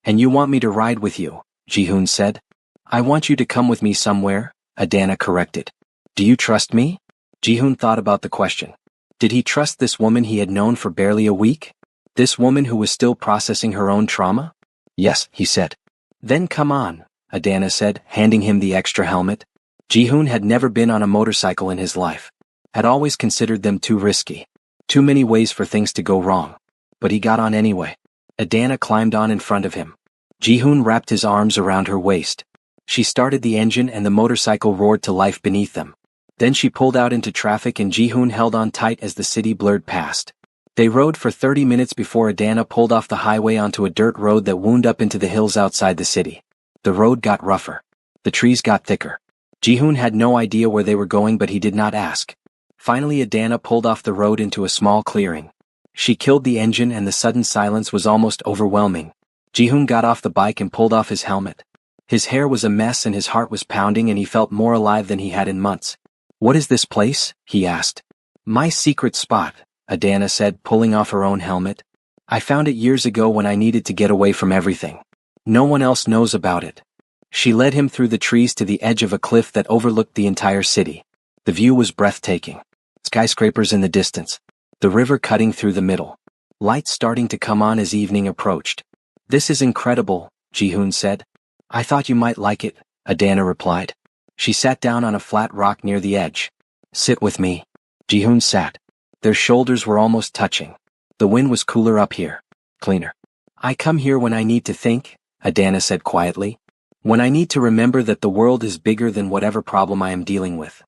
And you want me to ride with you, Ji-hoon said. I want you to come with me somewhere, Adana corrected. Do you trust me? Ji-hoon thought about the question. Did he trust this woman he had known for barely a week? This woman who was still processing her own trauma? Yes, he said. Then come on, Adana said, handing him the extra helmet. Ji-hoon had never been on a motorcycle in his life. Had always considered them too risky. Too many ways for things to go wrong. But he got on anyway. Adana climbed on in front of him. Ji-hoon wrapped his arms around her waist. She started the engine and the motorcycle roared to life beneath them. Then she pulled out into traffic and Ji-hoon held on tight as the city blurred past. They rode for 30 minutes before Adana pulled off the highway onto a dirt road that wound up into the hills outside the city. The road got rougher. The trees got thicker. Ji-hoon had no idea where they were going but he did not ask. Finally Adana pulled off the road into a small clearing. She killed the engine and the sudden silence was almost overwhelming. Ji-hoon got off the bike and pulled off his helmet. His hair was a mess and his heart was pounding and he felt more alive than he had in months. What is this place? He asked. My secret spot, Adana said, pulling off her own helmet. I found it years ago when I needed to get away from everything. No one else knows about it. She led him through the trees to the edge of a cliff that overlooked the entire city. The view was breathtaking. Skyscrapers in the distance. The river cutting through the middle. Lights starting to come on as evening approached. This is incredible, Ji-hoon said. I thought you might like it, Adana replied. She sat down on a flat rock near the edge. Sit with me. Ji-hoon sat. Their shoulders were almost touching. The wind was cooler up here. Cleaner. I come here when I need to think, Adana said quietly. When I need to remember that the world is bigger than whatever problem I am dealing with.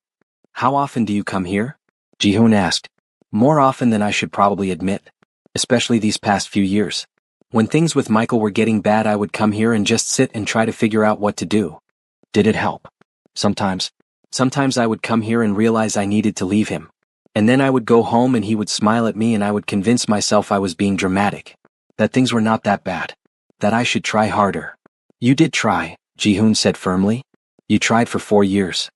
How often do you come here? Ji-hoon asked. More often than I should probably admit. Especially these past few years. When things with Michael were getting bad I would come here and just sit and try to figure out what to do. Did it help? Sometimes. Sometimes I would come here and realize I needed to leave him. And then I would go home and he would smile at me and I would convince myself I was being dramatic. That things were not that bad. That I should try harder. You did try, Ji-hoon said firmly. You tried for 4 years.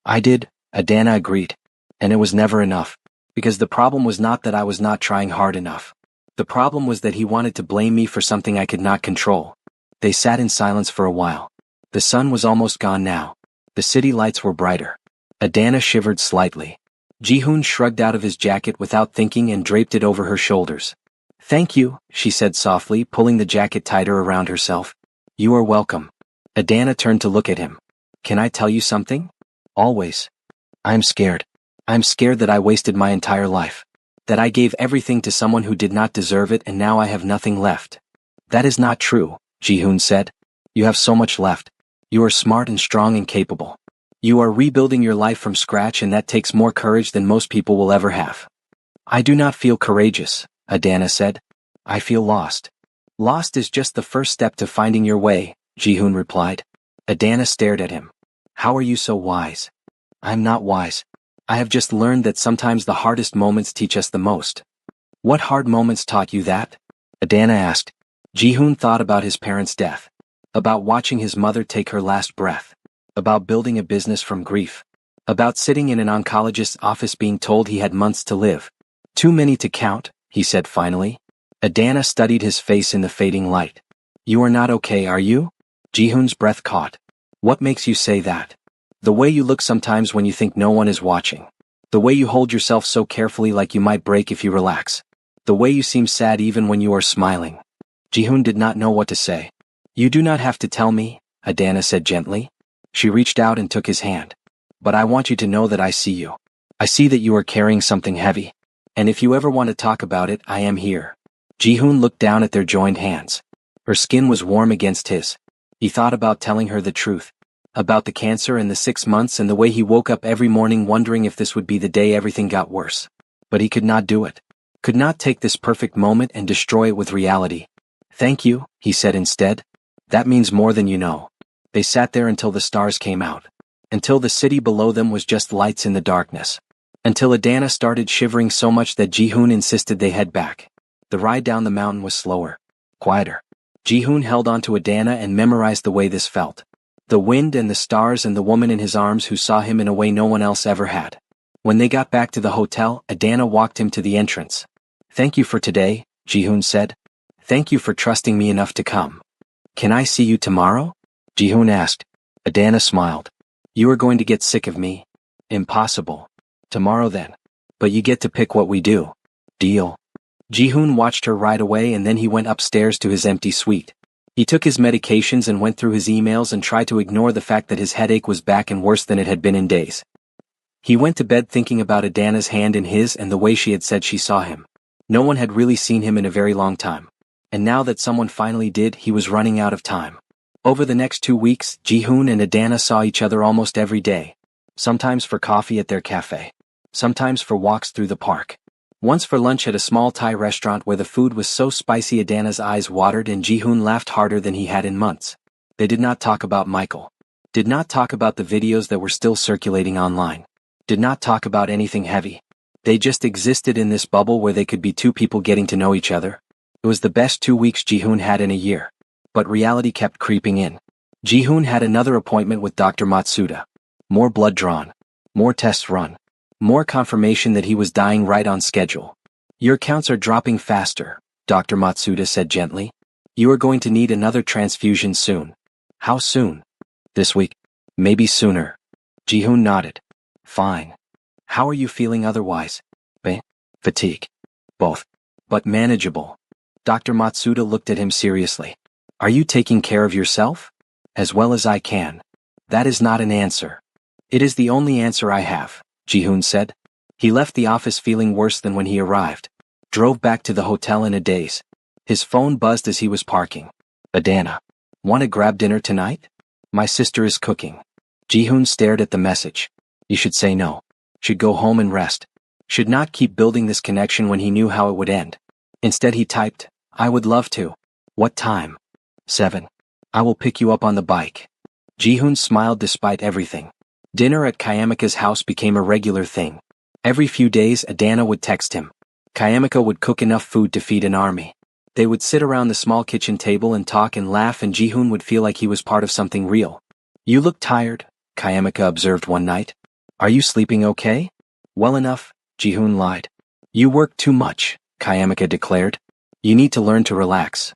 I did, Adana agreed. And it was never enough. Because the problem was not that I was not trying hard enough. The problem was that he wanted to blame me for something I could not control. They sat in silence for a while. The sun was almost gone now. The city lights were brighter. Adana shivered slightly. Ji-hoon shrugged out of his jacket without thinking and draped it over her shoulders. Thank you, she said softly, pulling the jacket tighter around herself. You are welcome. Adana turned to look at him. Can I tell you something? Always. I'm scared. I'm scared that I wasted my entire life. That I gave everything to someone who did not deserve it and now I have nothing left. That is not true, Ji-hoon said. You have so much left. You are smart and strong and capable. You are rebuilding your life from scratch and that takes more courage than most people will ever have. I do not feel courageous, Adana said. I feel lost. Lost is just the first step to finding your way, Jihoon replied. Adana stared at him. How are you so wise? I'm not wise. I have just learned that sometimes the hardest moments teach us the most. What hard moments taught you that? Adana asked. Jihoon thought about his parents' death. About watching his mother take her last breath. About building a business from grief. About sitting in an oncologist's office being told he had months to live. Too many to count, he said finally. Adana studied his face in the fading light. You are not okay, are you? Jihoon's breath caught. What makes you say that? The way you look sometimes when you think no one is watching. The way you hold yourself so carefully like you might break if you relax. The way you seem sad even when you are smiling. Jihoon did not know what to say. You do not have to tell me, Adana said gently. She reached out and took his hand. But I want you to know that I see you. I see that you are carrying something heavy. And if you ever want to talk about it, I am here. Jihoon looked down at their joined hands. Her skin was warm against his. He thought about telling her the truth. About the cancer and the 6 months and the way he woke up every morning wondering if this would be the day everything got worse. But he could not do it. Could not take this perfect moment and destroy it with reality. Thank you, he said instead. That means more than you know. They sat there until the stars came out. Until the city below them was just lights in the darkness. Until Adana started shivering so much that Jihoon insisted they head back. The ride down the mountain was slower. Quieter. Jihoon held on to Adana and memorized the way this felt. The wind and the stars and the woman in his arms who saw him in a way no one else ever had. When they got back to the hotel, Adana walked him to the entrance. Thank you for today, Jihoon said. Thank you for trusting me enough to come. Can I see you tomorrow? Jihoon asked. Adana smiled. You are going to get sick of me. Impossible. Tomorrow then. But you get to pick what we do. Deal. Jihoon watched her ride away and then he went upstairs to his empty suite. He took his medications and went through his emails and tried to ignore the fact that his headache was back and worse than it had been in days. He went to bed thinking about Adana's hand in his and the way she had said she saw him. No one had really seen him in a very long time. And now that someone finally did, he was running out of time. Over the next 2 weeks, Jihoon and Adana saw each other almost every day. Sometimes for coffee at their cafe. Sometimes for walks through the park. Once for lunch at a small Thai restaurant where the food was so spicy Adana's eyes watered and Jihoon laughed harder than he had in months. They did not talk about Michael. Did not talk about the videos that were still circulating online. Did not talk about anything heavy. They just existed in this bubble where they could be two people getting to know each other. It was the best 2 weeks Jihoon had in a year. But reality kept creeping in. Jihoon had another appointment with Dr. Matsuda. More blood drawn. More tests run. More confirmation that he was dying right on schedule. Your counts are dropping faster, Dr. Matsuda said gently. You are going to need another transfusion soon. How soon? This week. Maybe sooner. Jihoon nodded. Fine. How are you feeling otherwise? Fatigue. Both. But manageable. Dr. Matsuda looked at him seriously. Are you taking care of yourself? As well as I can. That is not an answer. It is the only answer I have, Jihoon said. He left the office feeling worse than when he arrived. Drove back to the hotel in a daze. His phone buzzed as he was parking. Adana. Want to grab dinner tonight? My sister is cooking. Jihoon stared at the message. You should say no. Should go home and rest. Should not keep building this connection when he knew how it would end. Instead he typed, I would love to. What time? 7. I will pick you up on the bike. Jihoon smiled despite everything. Dinner at Kayamika's house became a regular thing. Every few days Adana would text him. Kayamika would cook enough food to feed an army. They would sit around the small kitchen table and talk and laugh and Jihoon would feel like he was part of something real. You look tired, Kayamika observed one night. Are you sleeping okay? Well enough, Jihoon lied. You work too much, Kayamika declared. You need to learn to relax.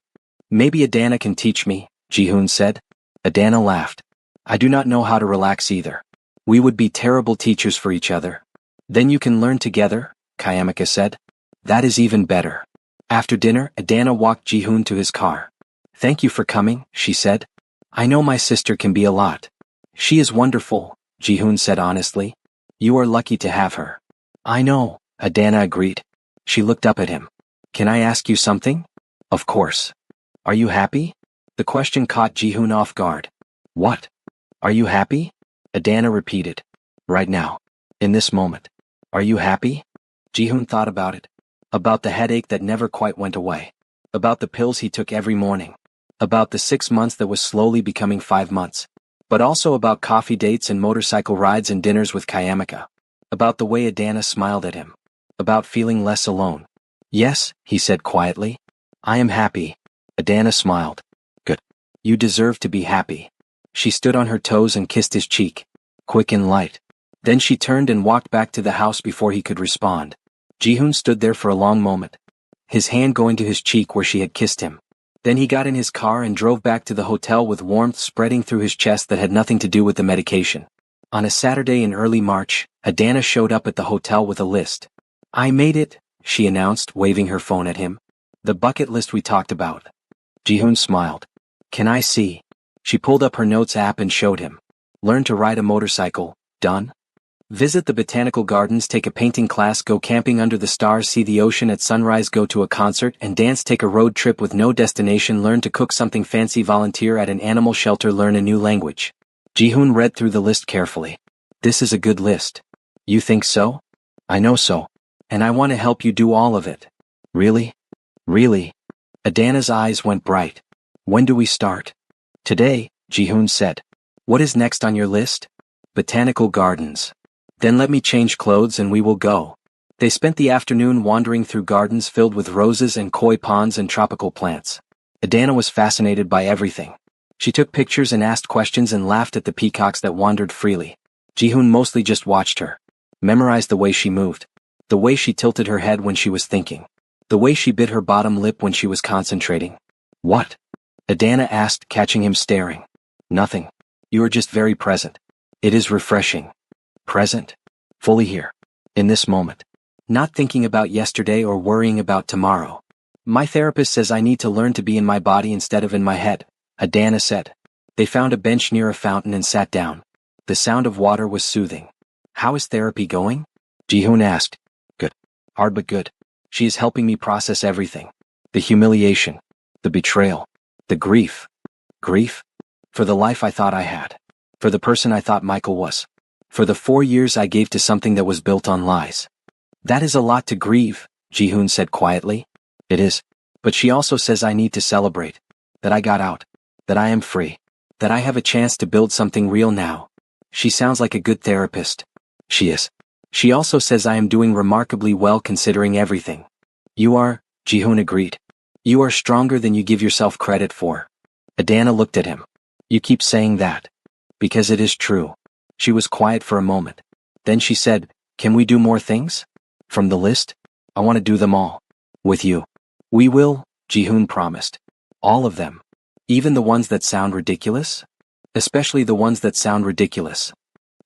Maybe Adana can teach me, Jihoon said. Adana laughed. I do not know how to relax either. We would be terrible teachers for each other. Then you can learn together, Kayamika said. That is even better. After dinner, Adana walked Jihoon to his car. Thank you for coming, she said. I know my sister can be a lot. She is wonderful, Jihoon said honestly. You are lucky to have her. I know, Adana agreed. She looked up at him. Can I ask you something? Of course. Are you happy? The question caught Jihoon off guard. What? Are you happy? Adana repeated. Right now. In this moment. Are you happy? Jihoon thought about it. About the headache that never quite went away. About the pills he took every morning. About the 6 months that was slowly becoming 5 months. But also about coffee dates and motorcycle rides and dinners with Kayamika. About the way Adana smiled at him. About feeling less alone. Yes, he said quietly. I am happy. Adana smiled. Good. You deserve to be happy. She stood on her toes and kissed his cheek. Quick and light. Then she turned and walked back to the house before he could respond. Jihoon stood there for a long moment, his hand going to his cheek where she had kissed him. Then he got in his car and drove back to the hotel with warmth spreading through his chest that had nothing to do with the medication. On a Saturday in early March, Adana showed up at the hotel with a list. I made it, she announced, waving her phone at him. The bucket list we talked about. Jihoon smiled. Can I see? She pulled up her notes app and showed him. Learn to ride a motorcycle, done? Visit the botanical gardens, take a painting class, go camping under the stars, see the ocean at sunrise, go to a concert and dance, take a road trip with no destination, learn to cook something fancy, volunteer at an animal shelter, learn a new language. Jihoon read through the list carefully. This is a good list. You think so? I know so. And I want to help you do all of it. Really? Really? Adana's eyes went bright. When do we start? Today, Jihoon said. What is next on your list? Botanical gardens. Then let me change clothes and we will go. They spent the afternoon wandering through gardens filled with roses and koi ponds and tropical plants. Adana was fascinated by everything. She took pictures and asked questions and laughed at the peacocks that wandered freely. Jihoon mostly just watched her. Memorized the way she moved. The way she tilted her head when she was thinking. The way she bit her bottom lip when she was concentrating. What? Adana asked, catching him staring. Nothing. You are just very present. It is refreshing. Present? Fully here. In this moment. Not thinking about yesterday or worrying about tomorrow. My therapist says I need to learn to be in my body instead of in my head, Adana said. They found a bench near a fountain and sat down. The sound of water was soothing. How is therapy going? Jihoon asked. Good. Hard but good. She is helping me process everything. The humiliation. The betrayal. The grief. Grief? For the life I thought I had. For the person I thought Michael was. For the 4 years I gave to something that was built on lies. That is a lot to grieve, Jihoon said quietly. It is. But she also says I need to celebrate. That I got out. That I am free. That I have a chance to build something real now. She sounds like a good therapist. She is. She also says I am doing remarkably well considering everything. You are, Jihoon agreed. You are stronger than you give yourself credit for. Adana looked at him. You keep saying that. Because it is true. She was quiet for a moment. Then she said, can we do more things? From the list? I want to do them all. With you. We will, Jihoon promised. All of them. Even the ones that sound ridiculous? Especially the ones that sound ridiculous.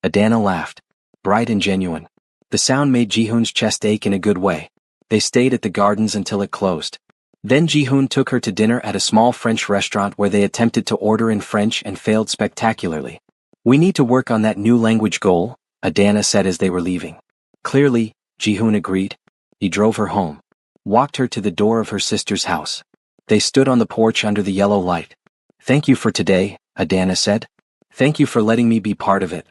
Adana laughed. Bright and genuine. The sound made Jihoon's chest ache in a good way. They stayed at the gardens until it closed. Then Jihoon took her to dinner at a small French restaurant where they attempted to order in French and failed spectacularly. We need to work on that new language goal, Adana said as they were leaving. Clearly, Jihoon agreed. He drove her home. Walked her to the door of her sister's house. They stood on the porch under the yellow light. Thank you for today, Adana said. Thank you for letting me be part of it.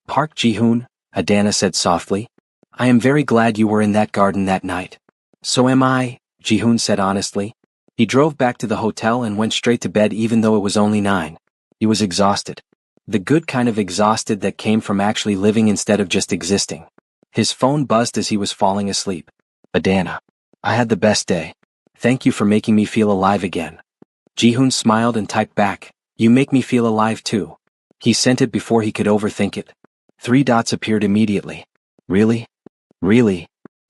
Park Jihoon, Adana said softly. I am very glad you were in that garden that night. So am I, Jihoon said honestly. He drove back to the hotel and went straight to bed even though it was only 9. He was exhausted. The good kind of exhausted that came from actually living instead of just existing. His phone buzzed as he was falling asleep. Adana. I had the best day. Thank you for making me feel alive again. Jihoon smiled and typed back, you make me feel alive too. He sent it before he could overthink it. 3 dots appeared immediately. Really? Really?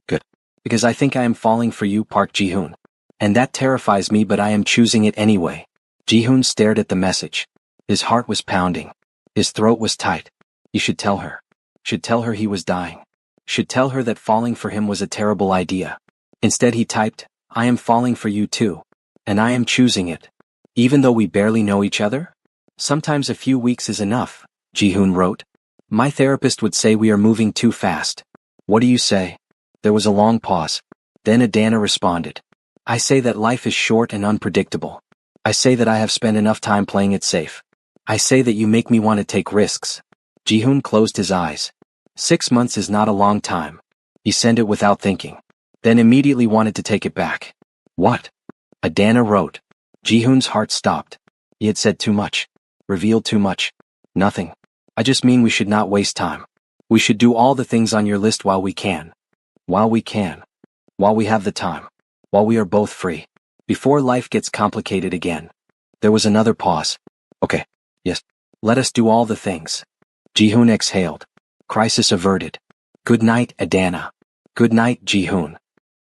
Good. Because I think I am falling for you, Park Jihoon. And that terrifies me, but I am choosing it anyway. Jihoon stared at the message. His heart was pounding. His throat was tight. He should tell her. Should tell her he was dying. Should tell her that falling for him was a terrible idea. Instead he typed, I am falling for you too. And I am choosing it. Even though we barely know each other? Sometimes a few weeks is enough, Jihoon wrote. My therapist would say we are moving too fast. What do you say? There was a long pause. Then Adana responded. I say that life is short and unpredictable. I say that I have spent enough time playing it safe. I say that you make me want to take risks. Jihoon closed his eyes. 6 months is not a long time. He sent it without thinking. Then immediately wanted to take it back. What? Adana wrote. Jihoon's heart stopped. He had said too much. Revealed too much. Nothing. I just mean we should not waste time. We should do all the things on your list while we can. While we can. While we have the time. While we are both free. Before life gets complicated again. There was another pause. Okay. Yes. Let us do all the things. Jihoon exhaled. Crisis averted. Good night, Adana. Good night, Jihoon.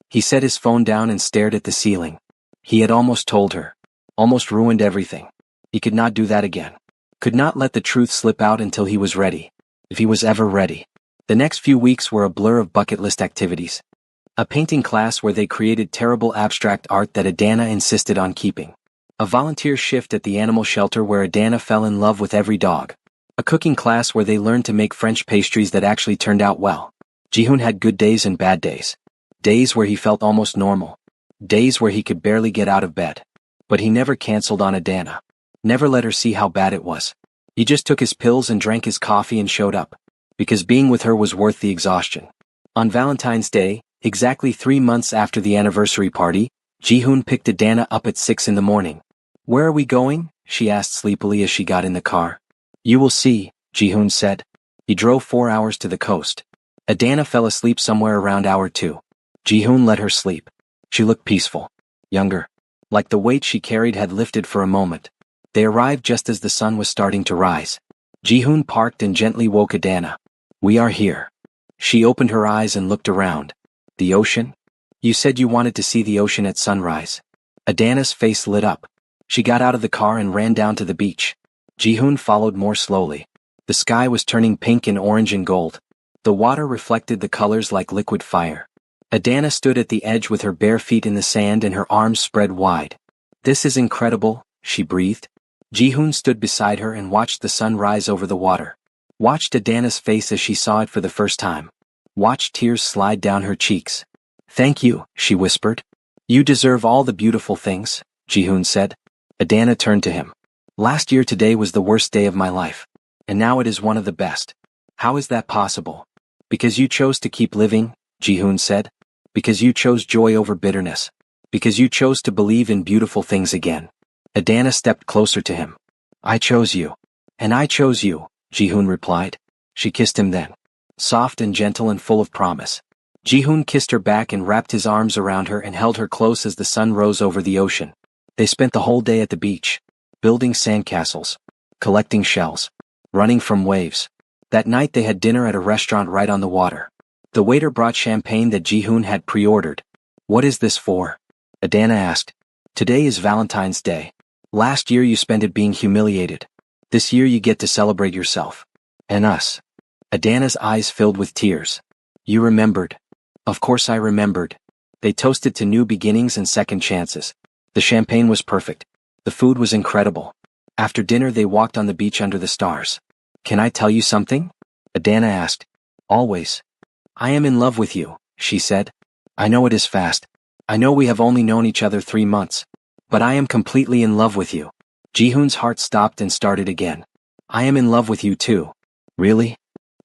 He set his phone down and stared at the ceiling. He had almost told her. Almost ruined everything. He could not do that again. Could not let the truth slip out until he was ready. If he was ever ready. The next few weeks were a blur of bucket list activities. A painting class where they created terrible abstract art that Adana insisted on keeping. A volunteer shift at the animal shelter where Adana fell in love with every dog. A cooking class where they learned to make French pastries that actually turned out well. Jihoon had good days and bad days. Days where he felt almost normal. Days where he could barely get out of bed. But he never canceled on Adana. Never let her see how bad it was. He just took his pills and drank his coffee and showed up. Because being with her was worth the exhaustion. On Valentine's Day, exactly 3 months after the anniversary party, Jihoon picked Adana up at 6 in the morning. Where are we going? She asked sleepily as she got in the car. You will see, Jihoon said. He drove 4 hours to the coast. Adana fell asleep somewhere around hour 2. Jihoon let her sleep. She looked peaceful. Younger. Like the weight she carried had lifted for a moment. They arrived just as the sun was starting to rise. Jihoon parked and gently woke Adana. We are here. She opened her eyes and looked around. The ocean? You said you wanted to see the ocean at sunrise. Adana's face lit up. She got out of the car and ran down to the beach. Jihoon followed more slowly. The sky was turning pink and orange and gold. The water reflected the colors like liquid fire. Adana stood at the edge with her bare feet in the sand and her arms spread wide. This is incredible, she breathed. Jihoon stood beside her and watched the sun rise over the water. Watched Adana's face as she saw it for the first time. Watched tears slide down her cheeks. Thank you, she whispered. You deserve all the beautiful things, Jihoon said. Adana turned to him. Last year today was the worst day of my life. And now it is one of the best. How is that possible? Because you chose to keep living, Jihoon said. Because you chose joy over bitterness. Because you chose to believe in beautiful things again. Adana stepped closer to him. I chose you. And I chose you, Jihoon replied. She kissed him then. Soft and gentle and full of promise. Jihoon kissed her back and wrapped his arms around her and held her close as the sun rose over the ocean. They spent the whole day at the beach. Building sandcastles. Collecting shells. Running from waves. That night they had dinner at a restaurant right on the water. The waiter brought champagne that Jihoon had pre-ordered. What is this for? Adana asked. Today is Valentine's Day. Last year you spent it being humiliated. This year you get to celebrate yourself. And us. Adana's eyes filled with tears. You remembered. Of course I remembered. They toasted to new beginnings and second chances. The champagne was perfect. The food was incredible. After dinner they walked on the beach under the stars. Can I tell you something? Adana asked. Always. I am in love with you, she said. I know it is fast. I know we have only known each other 3 months. But I am completely in love with you. Jihoon's heart stopped and started again. I am in love with you too. Really?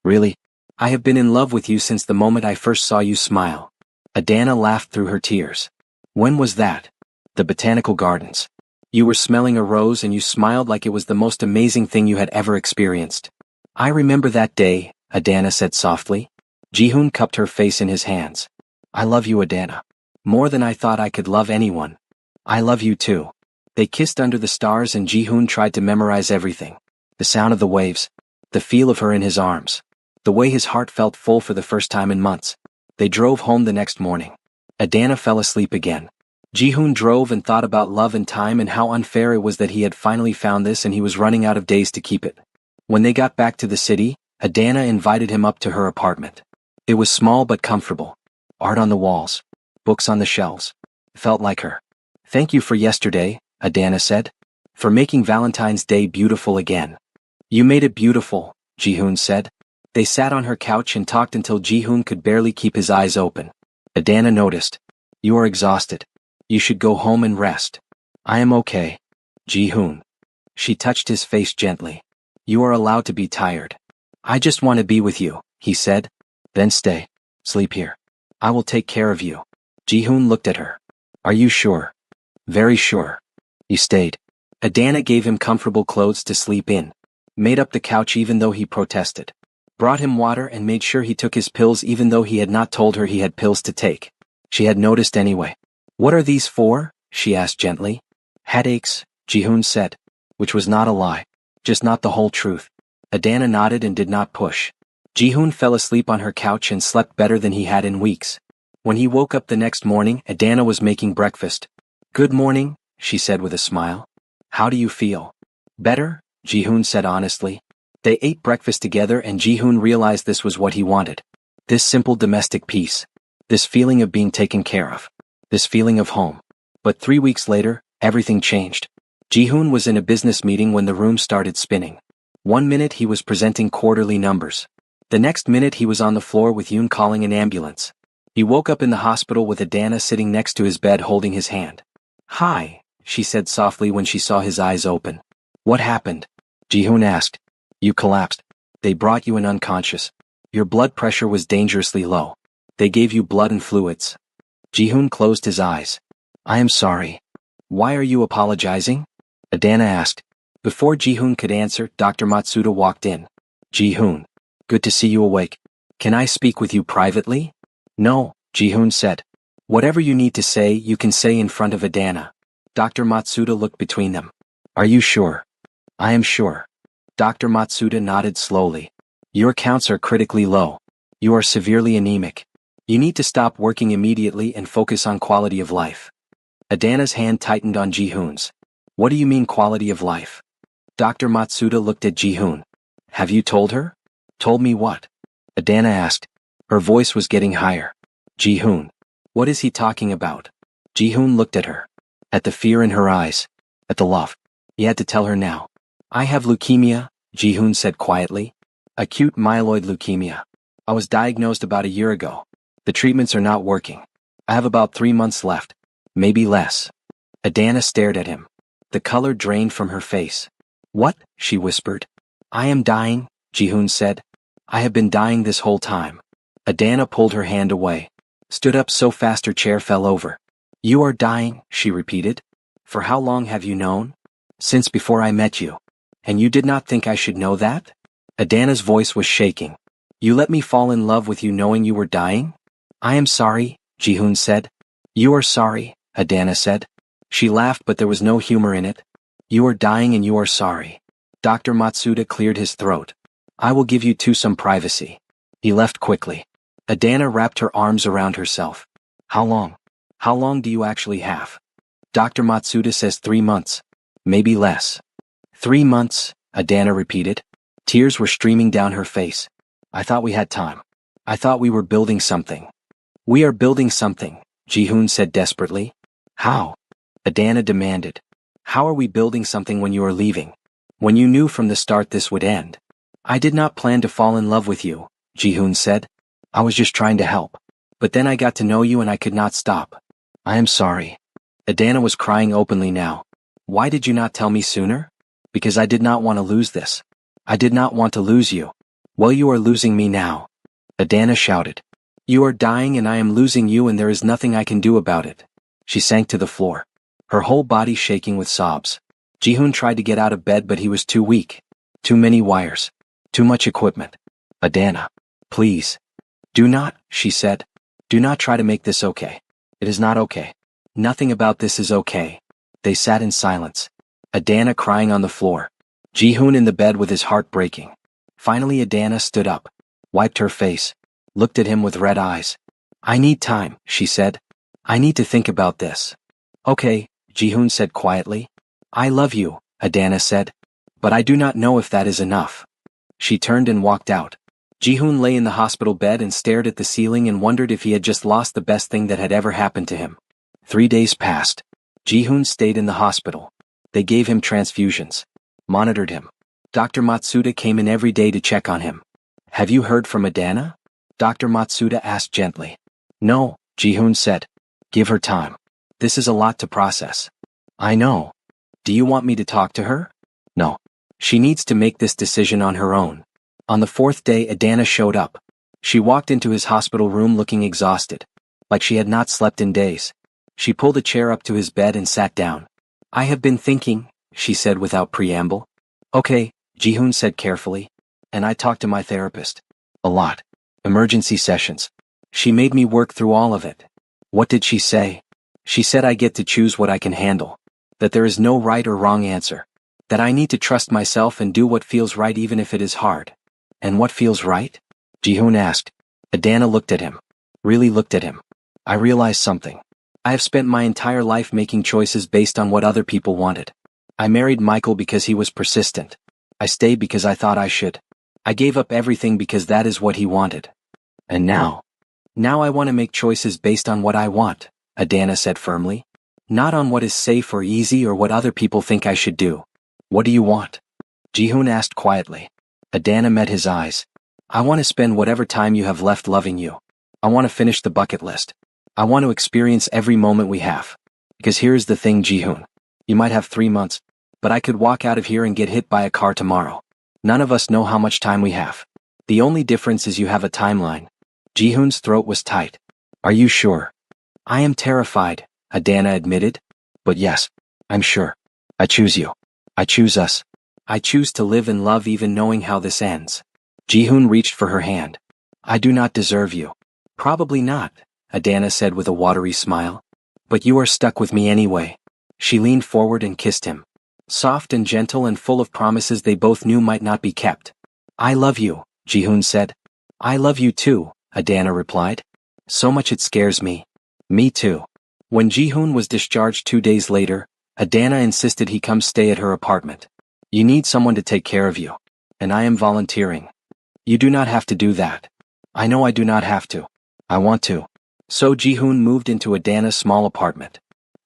Really? I have been in love with you since the moment I first saw you smile. Adana laughed through her tears. When was that? The botanical gardens. You were smelling a rose and you smiled like it was the most amazing thing you had ever experienced. I remember that day, Adana said softly. Jihoon cupped her face in his hands. I love you, Adana. More than I thought I could love anyone. I love you too. They kissed under the stars and Jihoon tried to memorize everything. The sound of the waves. The feel of her in his arms. The way his heart felt full for the first time in months. They drove home the next morning. Adana fell asleep again. Jihoon drove and thought about love and time and how unfair it was that he had finally found this and he was running out of days to keep it. When they got back to the city, Adana invited him up to her apartment. It was small but comfortable. Art on the walls. Books on the shelves. Felt like her. Thank you for yesterday, Adana said. For making Valentine's Day beautiful again. You made it beautiful, Jihoon said. They sat on her couch and talked until Jihoon could barely keep his eyes open. Adana noticed. You are exhausted. You should go home and rest. I am okay. Jihoon. She touched his face gently. You are allowed to be tired. I just want to be with you, he said. Then stay. Sleep here. I will take care of you. Jihoon looked at her. Are you sure? Very sure. You stayed. Adana gave him comfortable clothes to sleep in. Made up the couch even though he protested. Brought him water and made sure he took his pills even though he had not told her he had pills to take. She had noticed anyway. What are these for? She asked gently. Headaches, Jihoon said. Which was not a lie. Just not the whole truth. Adana nodded and did not push. Jihoon fell asleep on her couch and slept better than he had in weeks. When he woke up the next morning, Adana was making breakfast. Good morning, she said with a smile. How do you feel? Better, Jihoon said honestly. They ate breakfast together and Jihoon realized this was what he wanted. This simple domestic peace. This feeling of being taken care of. This feeling of home. But 3 weeks later, everything changed. Jihoon was in a business meeting when the room started spinning. 1 minute he was presenting quarterly numbers. The next minute he was on the floor with Yoon calling an ambulance. He woke up in the hospital with Adana sitting next to his bed holding his hand. Hi, she said softly when she saw his eyes open. What happened? Jihoon asked. You collapsed. They brought you in unconscious. Your blood pressure was dangerously low. They gave you blood and fluids. Jihoon closed his eyes. I am sorry. Why are you apologizing? Adana asked. Before Jihoon could answer, Dr. Matsuda walked in. Jihoon. Good to see you awake. Can I speak with you privately? No, Jihoon said. Whatever you need to say, you can say in front of Adana. Dr. Matsuda looked between them. Are you sure? I am sure. Dr. Matsuda nodded slowly. Your counts are critically low. You are severely anemic. You need to stop working immediately and focus on quality of life. Adana's hand tightened on Jihoon's. What do you mean quality of life? Dr. Matsuda looked at Jihoon. Have you told her? Told me what? Adana asked. Her voice was getting higher. Jihoon. What is he talking about? Jihoon looked at her. At the fear in her eyes. At the love. He had to tell her now. I have leukemia, Jihoon said quietly. Acute myeloid leukemia. I was diagnosed about a year ago. The treatments are not working. I have about 3 months left. Maybe less. Adana stared at him. The color drained from her face. What? She whispered. I am dying, Jihoon said. I have been dying this whole time. Adana pulled her hand away. Stood up so fast her chair fell over. You are dying, she repeated. For how long have you known? Since before I met you. And you did not think I should know that? Adana's voice was shaking. You let me fall in love with you knowing you were dying? I am sorry, Jihoon said. You are sorry, Adana said. She laughed but there was no humor in it. You are dying and you are sorry. Dr. Matsuda cleared his throat. I will give you two some privacy. He left quickly. Adana wrapped her arms around herself. How long? How long do you actually have? Dr. Matsuda says 3 months. Maybe less. 3 months, Adana repeated. Tears were streaming down her face. I thought we had time. I thought we were building something. We are building something, Jihoon said desperately. How? Adana demanded. How are we building something when you are leaving? When you knew from the start this would end? I did not plan to fall in love with you, Jihoon said. I was just trying to help. But then I got to know you and I could not stop. I am sorry. Adana was crying openly now. Why did you not tell me sooner? Because I did not want to lose this. I did not want to lose you. Well, you are losing me now. Adana shouted. You are dying and I am losing you and there is nothing I can do about it. She sank to the floor. Her whole body shaking with sobs. Jihoon tried to get out of bed but he was too weak. Too many wires. Too much equipment. Adana. Please. Do not, she said. Do not try to make this okay. It is not okay. Nothing about this is okay. They sat in silence. Adana crying on the floor. Jihoon in the bed with his heart breaking. Finally Adana stood up. Wiped her face. Looked at him with red eyes. I need time, she said. I need to think about this. Okay, Jihoon said quietly. I love you, Adana said. But I do not know if that is enough. She turned and walked out. Jihoon lay in the hospital bed and stared at the ceiling and wondered if he had just lost the best thing that had ever happened to him. 3 days passed. Jihoon stayed in the hospital. They gave him transfusions. Monitored him. Dr. Matsuda came in every day to check on him. Have you heard from Adana? Dr. Matsuda asked gently. No, Jihoon said. Give her time. This is a lot to process. I know. Do you want me to talk to her? No. She needs to make this decision on her own. On the 4th day Adana showed up. She walked into his hospital room looking exhausted. Like she had not slept in days. She pulled a chair up to his bed and sat down. I have been thinking, she said without preamble. Okay, Jihoon said carefully. And I talked to my therapist. A lot. Emergency sessions. She made me work through all of it. What did she say? She said I get to choose what I can handle. That there is no right or wrong answer. That I need to trust myself and do what feels right even if it is hard. And what feels right? Jihoon asked. Adana looked at him. Really looked at him. I realized something. I have spent my entire life making choices based on what other people wanted. I married Michael because he was persistent. I stayed because I thought I should. I gave up everything because that is what he wanted. And now I want to make choices based on what I want, Adana said firmly. Not on what is safe or easy or what other people think I should do. What do you want? Jihoon asked quietly. Adana met his eyes. I want to spend whatever time you have left loving you. I want to finish the bucket list. I want to experience every moment we have. Because here's the thing, Jihoon. You might have 3 months, but I could walk out of here and get hit by a car tomorrow. None of us know how much time we have. The only difference is you have a timeline. Jihoon's throat was tight. Are you sure? I am terrified, Adana admitted. But yes, I'm sure. I choose you. I choose us. I choose to live and love even knowing how this ends. Jihoon reached for her hand. I do not deserve you. Probably not, Adana said with a watery smile. But you are stuck with me anyway. She leaned forward and kissed him. Soft and gentle and full of promises they both knew might not be kept. I love you, Jihoon said. I love you too, Adana replied. So much it scares me. Me too. When Jihoon was discharged 2 days later, Adana insisted he come stay at her apartment. You need someone to take care of you. And I am volunteering. You do not have to do that. I know I do not have to. I want to. So Jihoon moved into Adana's small apartment.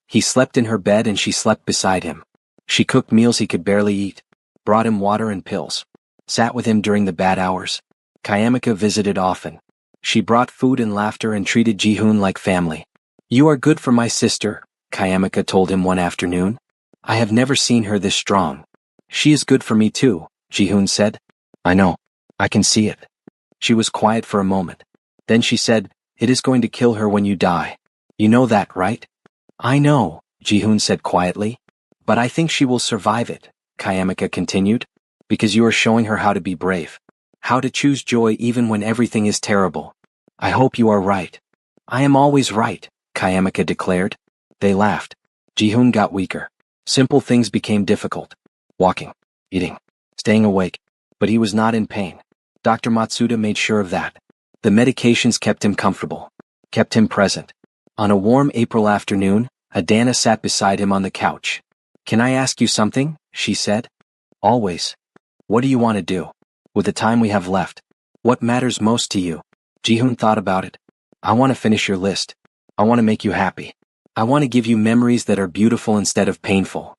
He slept in her bed and she slept beside him. She cooked meals he could barely eat, brought him water and pills, sat with him during the bad hours. Kayamika visited often. She brought food and laughter and treated Jihoon like family. You are good for my sister, Kayamika told him one afternoon. I have never seen her this strong. She is good for me too, Jihoon said. I know. I can see it. She was quiet for a moment. Then she said, it is going to kill her when you die. You know that, right? I know, Jihoon said quietly. But I think she will survive it, Kayamika continued. Because you are showing her how to be brave. How to choose joy even when everything is terrible. I hope you are right. I am always right, Kayamika declared. They laughed. Jihoon got weaker. Simple things became difficult. Walking, eating, staying awake. But he was not in pain. Dr. Matsuda made sure of that. The medications kept him comfortable. Kept him present. On a warm April afternoon, Adana sat beside him on the couch. Can I ask you something? She said. Always. What do you want to do? With the time we have left. What matters most to you? Jihoon thought about it. I want to finish your list. I want to make you happy. I want to give you memories that are beautiful instead of painful.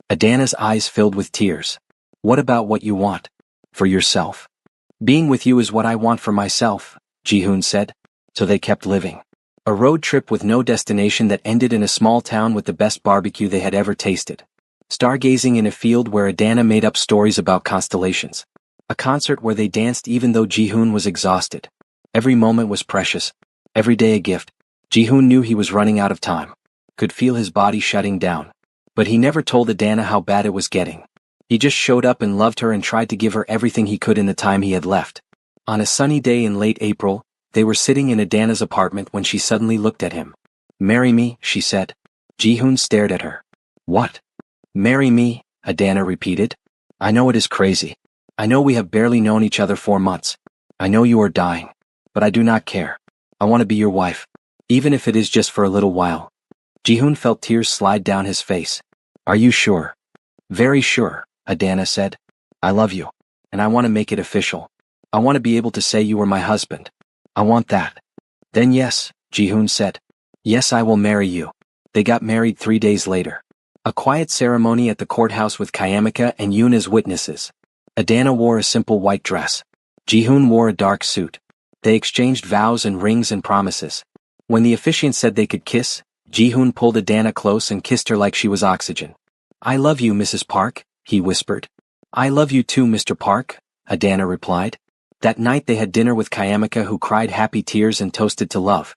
Adana's eyes filled with tears. What about what you want? For yourself. Being with you is what I want for myself, Jihoon said. So they kept living. A road trip with no destination that ended in a small town with the best barbecue they had ever tasted. Stargazing in a field where Adana made up stories about constellations. A concert where they danced even though Jihoon was exhausted. Every moment was precious. Every day a gift. Jihoon knew he was running out of time. Could feel his body shutting down. But he never told Adana how bad it was getting. He just showed up and loved her and tried to give her everything he could in the time he had left. On a sunny day in late April, they were sitting in Adana's apartment when she suddenly looked at him. Marry me, she said. Jihoon stared at her. What? Marry me, Adana repeated. I know it is crazy. I know we have barely known each other 4 months. I know you are dying. But I do not care. I want to be your wife. Even if it is just for a little while. Jihoon felt tears slide down his face. Are you sure? Very sure, Adana said. I love you. And I want to make it official. I want to be able to say you are my husband. I want that. Then yes, Jihoon said. Yes, I will marry you. They got married 3 days later. A quiet ceremony at the courthouse with Kayamika and Yoon as witnesses. Adana wore a simple white dress. Jihoon wore a dark suit. They exchanged vows and rings and promises. When the officiant said they could kiss, Jihoon pulled Adana close and kissed her like she was oxygen. I love you, Mrs. Park, he whispered. I love you too, Mr. Park, Adana replied. That night they had dinner with Kayamika who cried happy tears and toasted to love.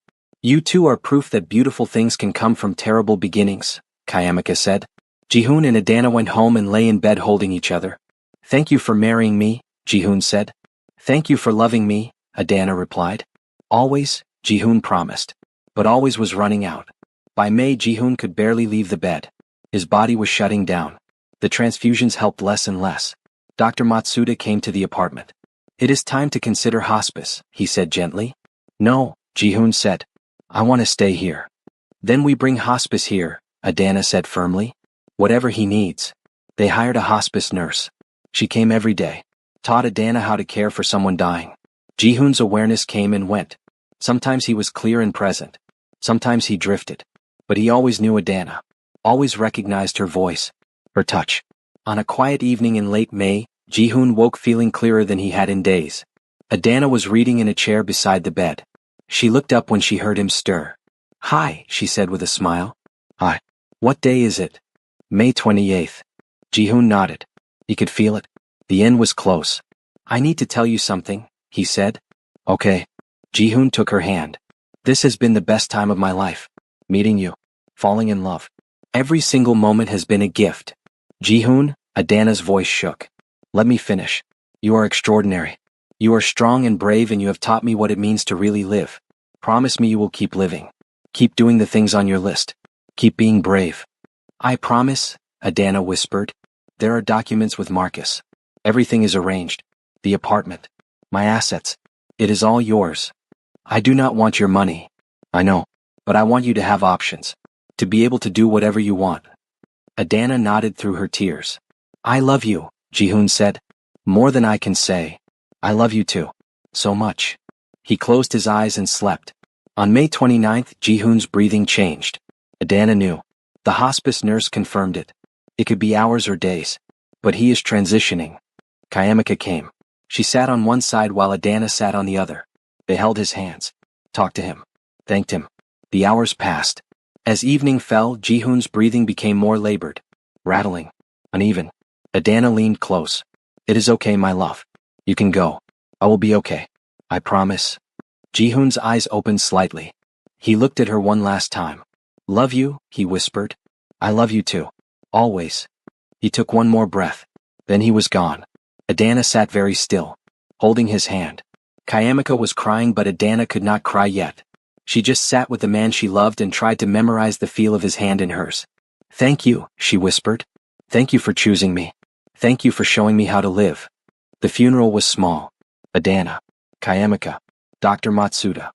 You two are proof that beautiful things can come from terrible beginnings, Kayamika said. Jihoon and Adana went home and lay in bed holding each other. Thank you for marrying me, Jihoon said. Thank you for loving me, Adana replied. Always, Jihoon promised. But always was running out. By May, Jihoon could barely leave the bed. His body was shutting down. The transfusions helped less and less. Dr. Matsuda came to the apartment. It is time to consider hospice, he said gently. No, Jihoon said. I want to stay here. Then we bring hospice here, Adana said firmly. Whatever he needs. They hired a hospice nurse. She came every day. Taught Adana how to care for someone dying. Jihoon's awareness came and went. Sometimes he was clear and present. Sometimes he drifted. But he always knew Adana. Always recognized her voice. Her touch. On a quiet evening in late May, Jihoon woke feeling clearer than he had in days. Adana was reading in a chair beside the bed. She looked up when she heard him stir. Hi, she said with a smile. Hi. What day is it? May 28th. Jihoon nodded. He could feel it. The end was close. I need to tell you something, he said. Okay. Jihoon took her hand. This has been the best time of my life. Meeting you. Falling in love. Every single moment has been a gift. Jihoon, Adana's voice shook. Let me finish. You are extraordinary. You are strong and brave and you have taught me what it means to really live. Promise me you will keep living. Keep doing the things on your list. Keep being brave. I promise, Adana whispered. There are documents with Marcus. Everything is arranged. The apartment. My assets. It is all yours. I do not want your money. I know. But I want you to have options. To be able to do whatever you want. Adana nodded through her tears. I love you, Jihoon said. More than I can say. I love you too. So much. He closed his eyes and slept. On May 29th, Jihoon's breathing changed. Adana knew. The hospice nurse confirmed it. It could be hours or days. But he is transitioning. Kayamika came. She sat on one side while Adana sat on the other. They held his hands. Talked to him. Thanked him. The hours passed. As evening fell, Jihoon's breathing became more labored. Rattling. Uneven. Adana leaned close. It is okay, my love. You can go. I will be okay. I promise. Jihoon's eyes opened slightly. He looked at her one last time. Love you, he whispered. I love you too. Always. He took one more breath. Then he was gone. Adana sat very still, holding his hand. Kayamika was crying but Adana could not cry yet. She just sat with the man she loved and tried to memorize the feel of his hand in hers. Thank you, she whispered. Thank you for choosing me. Thank you for showing me how to live. The funeral was small. Adana. Kayamika. Dr. Matsuda.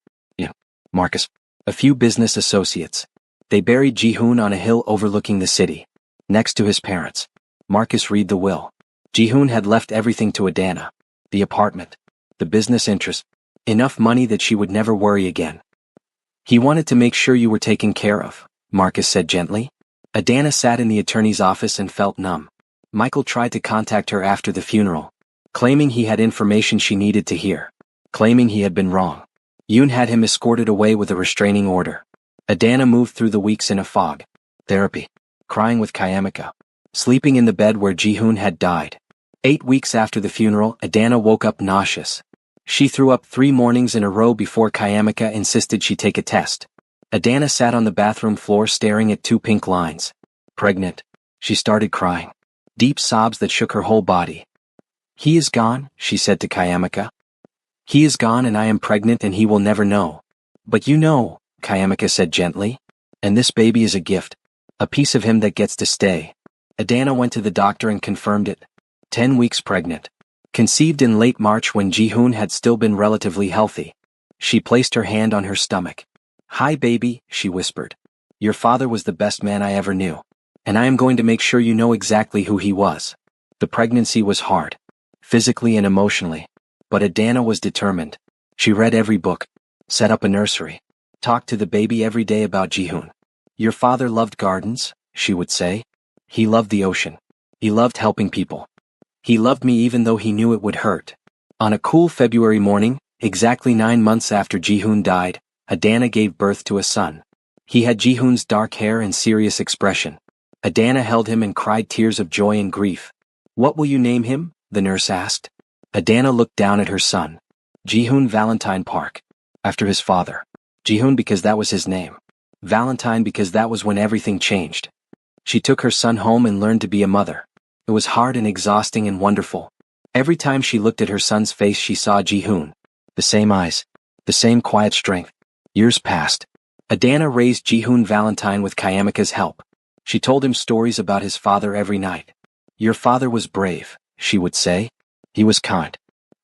Marcus. A few business associates. They buried Jihoon on a hill overlooking the city. Next to his parents. Marcus read the will. Jihoon had left everything to Adana. The apartment. The business interest. Enough money that she would never worry again. He wanted to make sure you were taken care of, Marcus said gently. Adana sat in the attorney's office and felt numb. Michael tried to contact her after the funeral, claiming he had information she needed to hear, claiming he had been wrong. Yoon had him escorted away with a restraining order. Adana moved through the weeks in a fog. Therapy. Crying with Kayamika. Sleeping in the bed where Jihoon had died. 8 weeks after the funeral, Adana woke up nauseous. She threw up 3 mornings in a row before Kayamika insisted she take a test. Adana sat on the bathroom floor staring at 2 pink lines. Pregnant. She started crying. Deep sobs that shook her whole body. He is gone, she said to Kayamika. He is gone and I am pregnant and he will never know. But you know, Kayamika said gently. And this baby is a gift. A piece of him that gets to stay. Adana went to the doctor and confirmed it. 10 weeks pregnant. Conceived in late March when Jihoon had still been relatively healthy. She placed her hand on her stomach. Hi baby, she whispered. Your father was the best man I ever knew. And I am going to make sure you know exactly who he was. The pregnancy was hard. Physically and emotionally. But Adana was determined. She read every book. Set up a nursery. Talked to the baby every day about Jihoon. Your father loved gardens, she would say. He loved the ocean. He loved helping people. He loved me even though he knew it would hurt. On a cool February morning, exactly 9 months after Jihoon died, Adana gave birth to a son. He had Jihoon's dark hair and serious expression. Adana held him and cried tears of joy and grief. What will you name him? The nurse asked. Adana looked down at her son. Jihoon Valentine Park. After his father. Jihoon because that was his name. Valentine because that was when everything changed. She took her son home and learned to be a mother. It was hard and exhausting and wonderful. Every time she looked at her son's face she saw Jihoon. The same eyes. The same quiet strength. Years passed. Adana raised Jihoon Valentine with Kayamika's help. She told him stories about his father every night. Your father was brave, she would say. He was kind.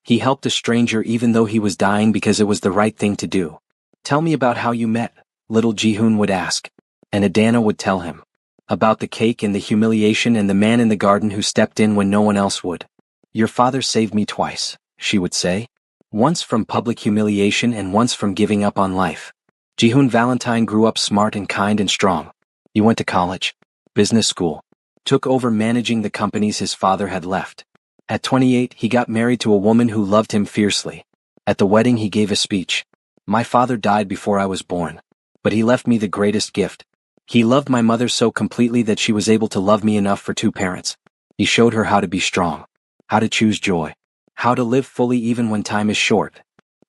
He helped a stranger even though he was dying because it was the right thing to do. Tell me about how you met, little Jihoon would ask. And Adana would tell him. About the cake and the humiliation and the man in the garden who stepped in when no one else would. Your father saved me twice, she would say. Once from public humiliation and once from giving up on life. Jihoon Valentine grew up smart and kind and strong. He went to college, business school, took over managing the companies his father had left. At 28, he got married to a woman who loved him fiercely. At the wedding he gave a speech. My father died before I was born. But he left me the greatest gift. He loved my mother so completely that she was able to love me enough for two parents. He showed her how to be strong, how to choose joy, how to live fully even when time is short.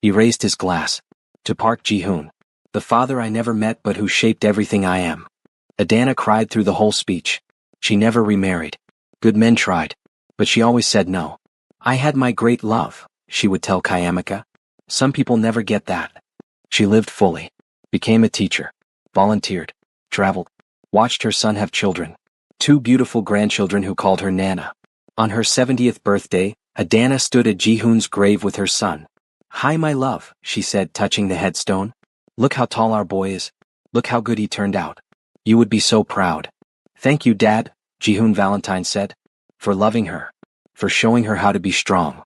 He raised his glass. To Park Jihoon, the father I never met but who shaped everything I am. Adana cried through the whole speech. She never remarried. Good men tried, but she always said no. I had my great love, she would tell Kayamika. Some people never get that. She lived fully, became a teacher, volunteered, traveled, watched her son have children. Two beautiful grandchildren who called her Nana. On her 70th birthday, Adana stood at Jihoon's grave with her son. Hi my love, she said, touching the headstone. Look how tall our boy is. Look how good he turned out. You would be so proud. Thank you, Dad, Jihoon Valentine said. For loving her. For showing her how to be strong.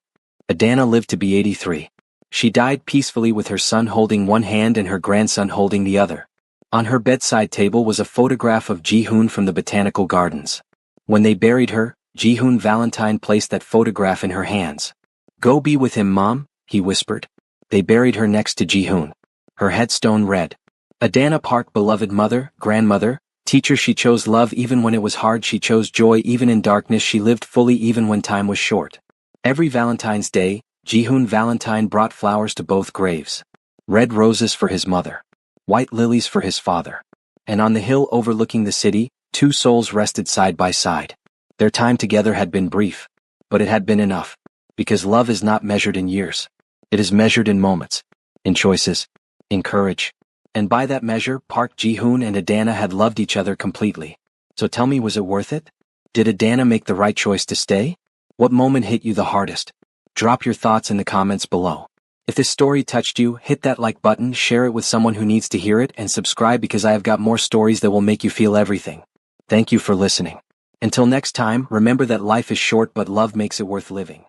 Adana lived to be 83. She died peacefully with her son holding one hand and her grandson holding the other. On her bedside table was a photograph of Jihoon from the botanical gardens. When they buried her, Jihoon Valentine placed that photograph in her hands. Go be with him, Mom, he whispered. They buried her next to Jihoon. Her headstone read, Adana Park, beloved mother, grandmother, teacher. She chose love even when it was hard. She chose joy even in darkness. She lived fully even when time was short. Every Valentine's Day, Jihoon Valentine brought flowers to both graves. Red roses for his mother. White lilies for his father. And on the hill overlooking the city, two souls rested side by side. Their time together had been brief, but it had been enough. Because love is not measured in years. It is measured in moments, in choices, in courage. And by that measure, Park Jihoon and Adana had loved each other completely. So tell me, was it worth it? Did Adana make the right choice to stay? What moment hit you the hardest? Drop your thoughts in the comments below. If this story touched you, hit that like button, share it with someone who needs to hear it, and subscribe because I have got more stories that will make you feel everything. Thank you for listening. Until next time, remember that life is short but love makes it worth living.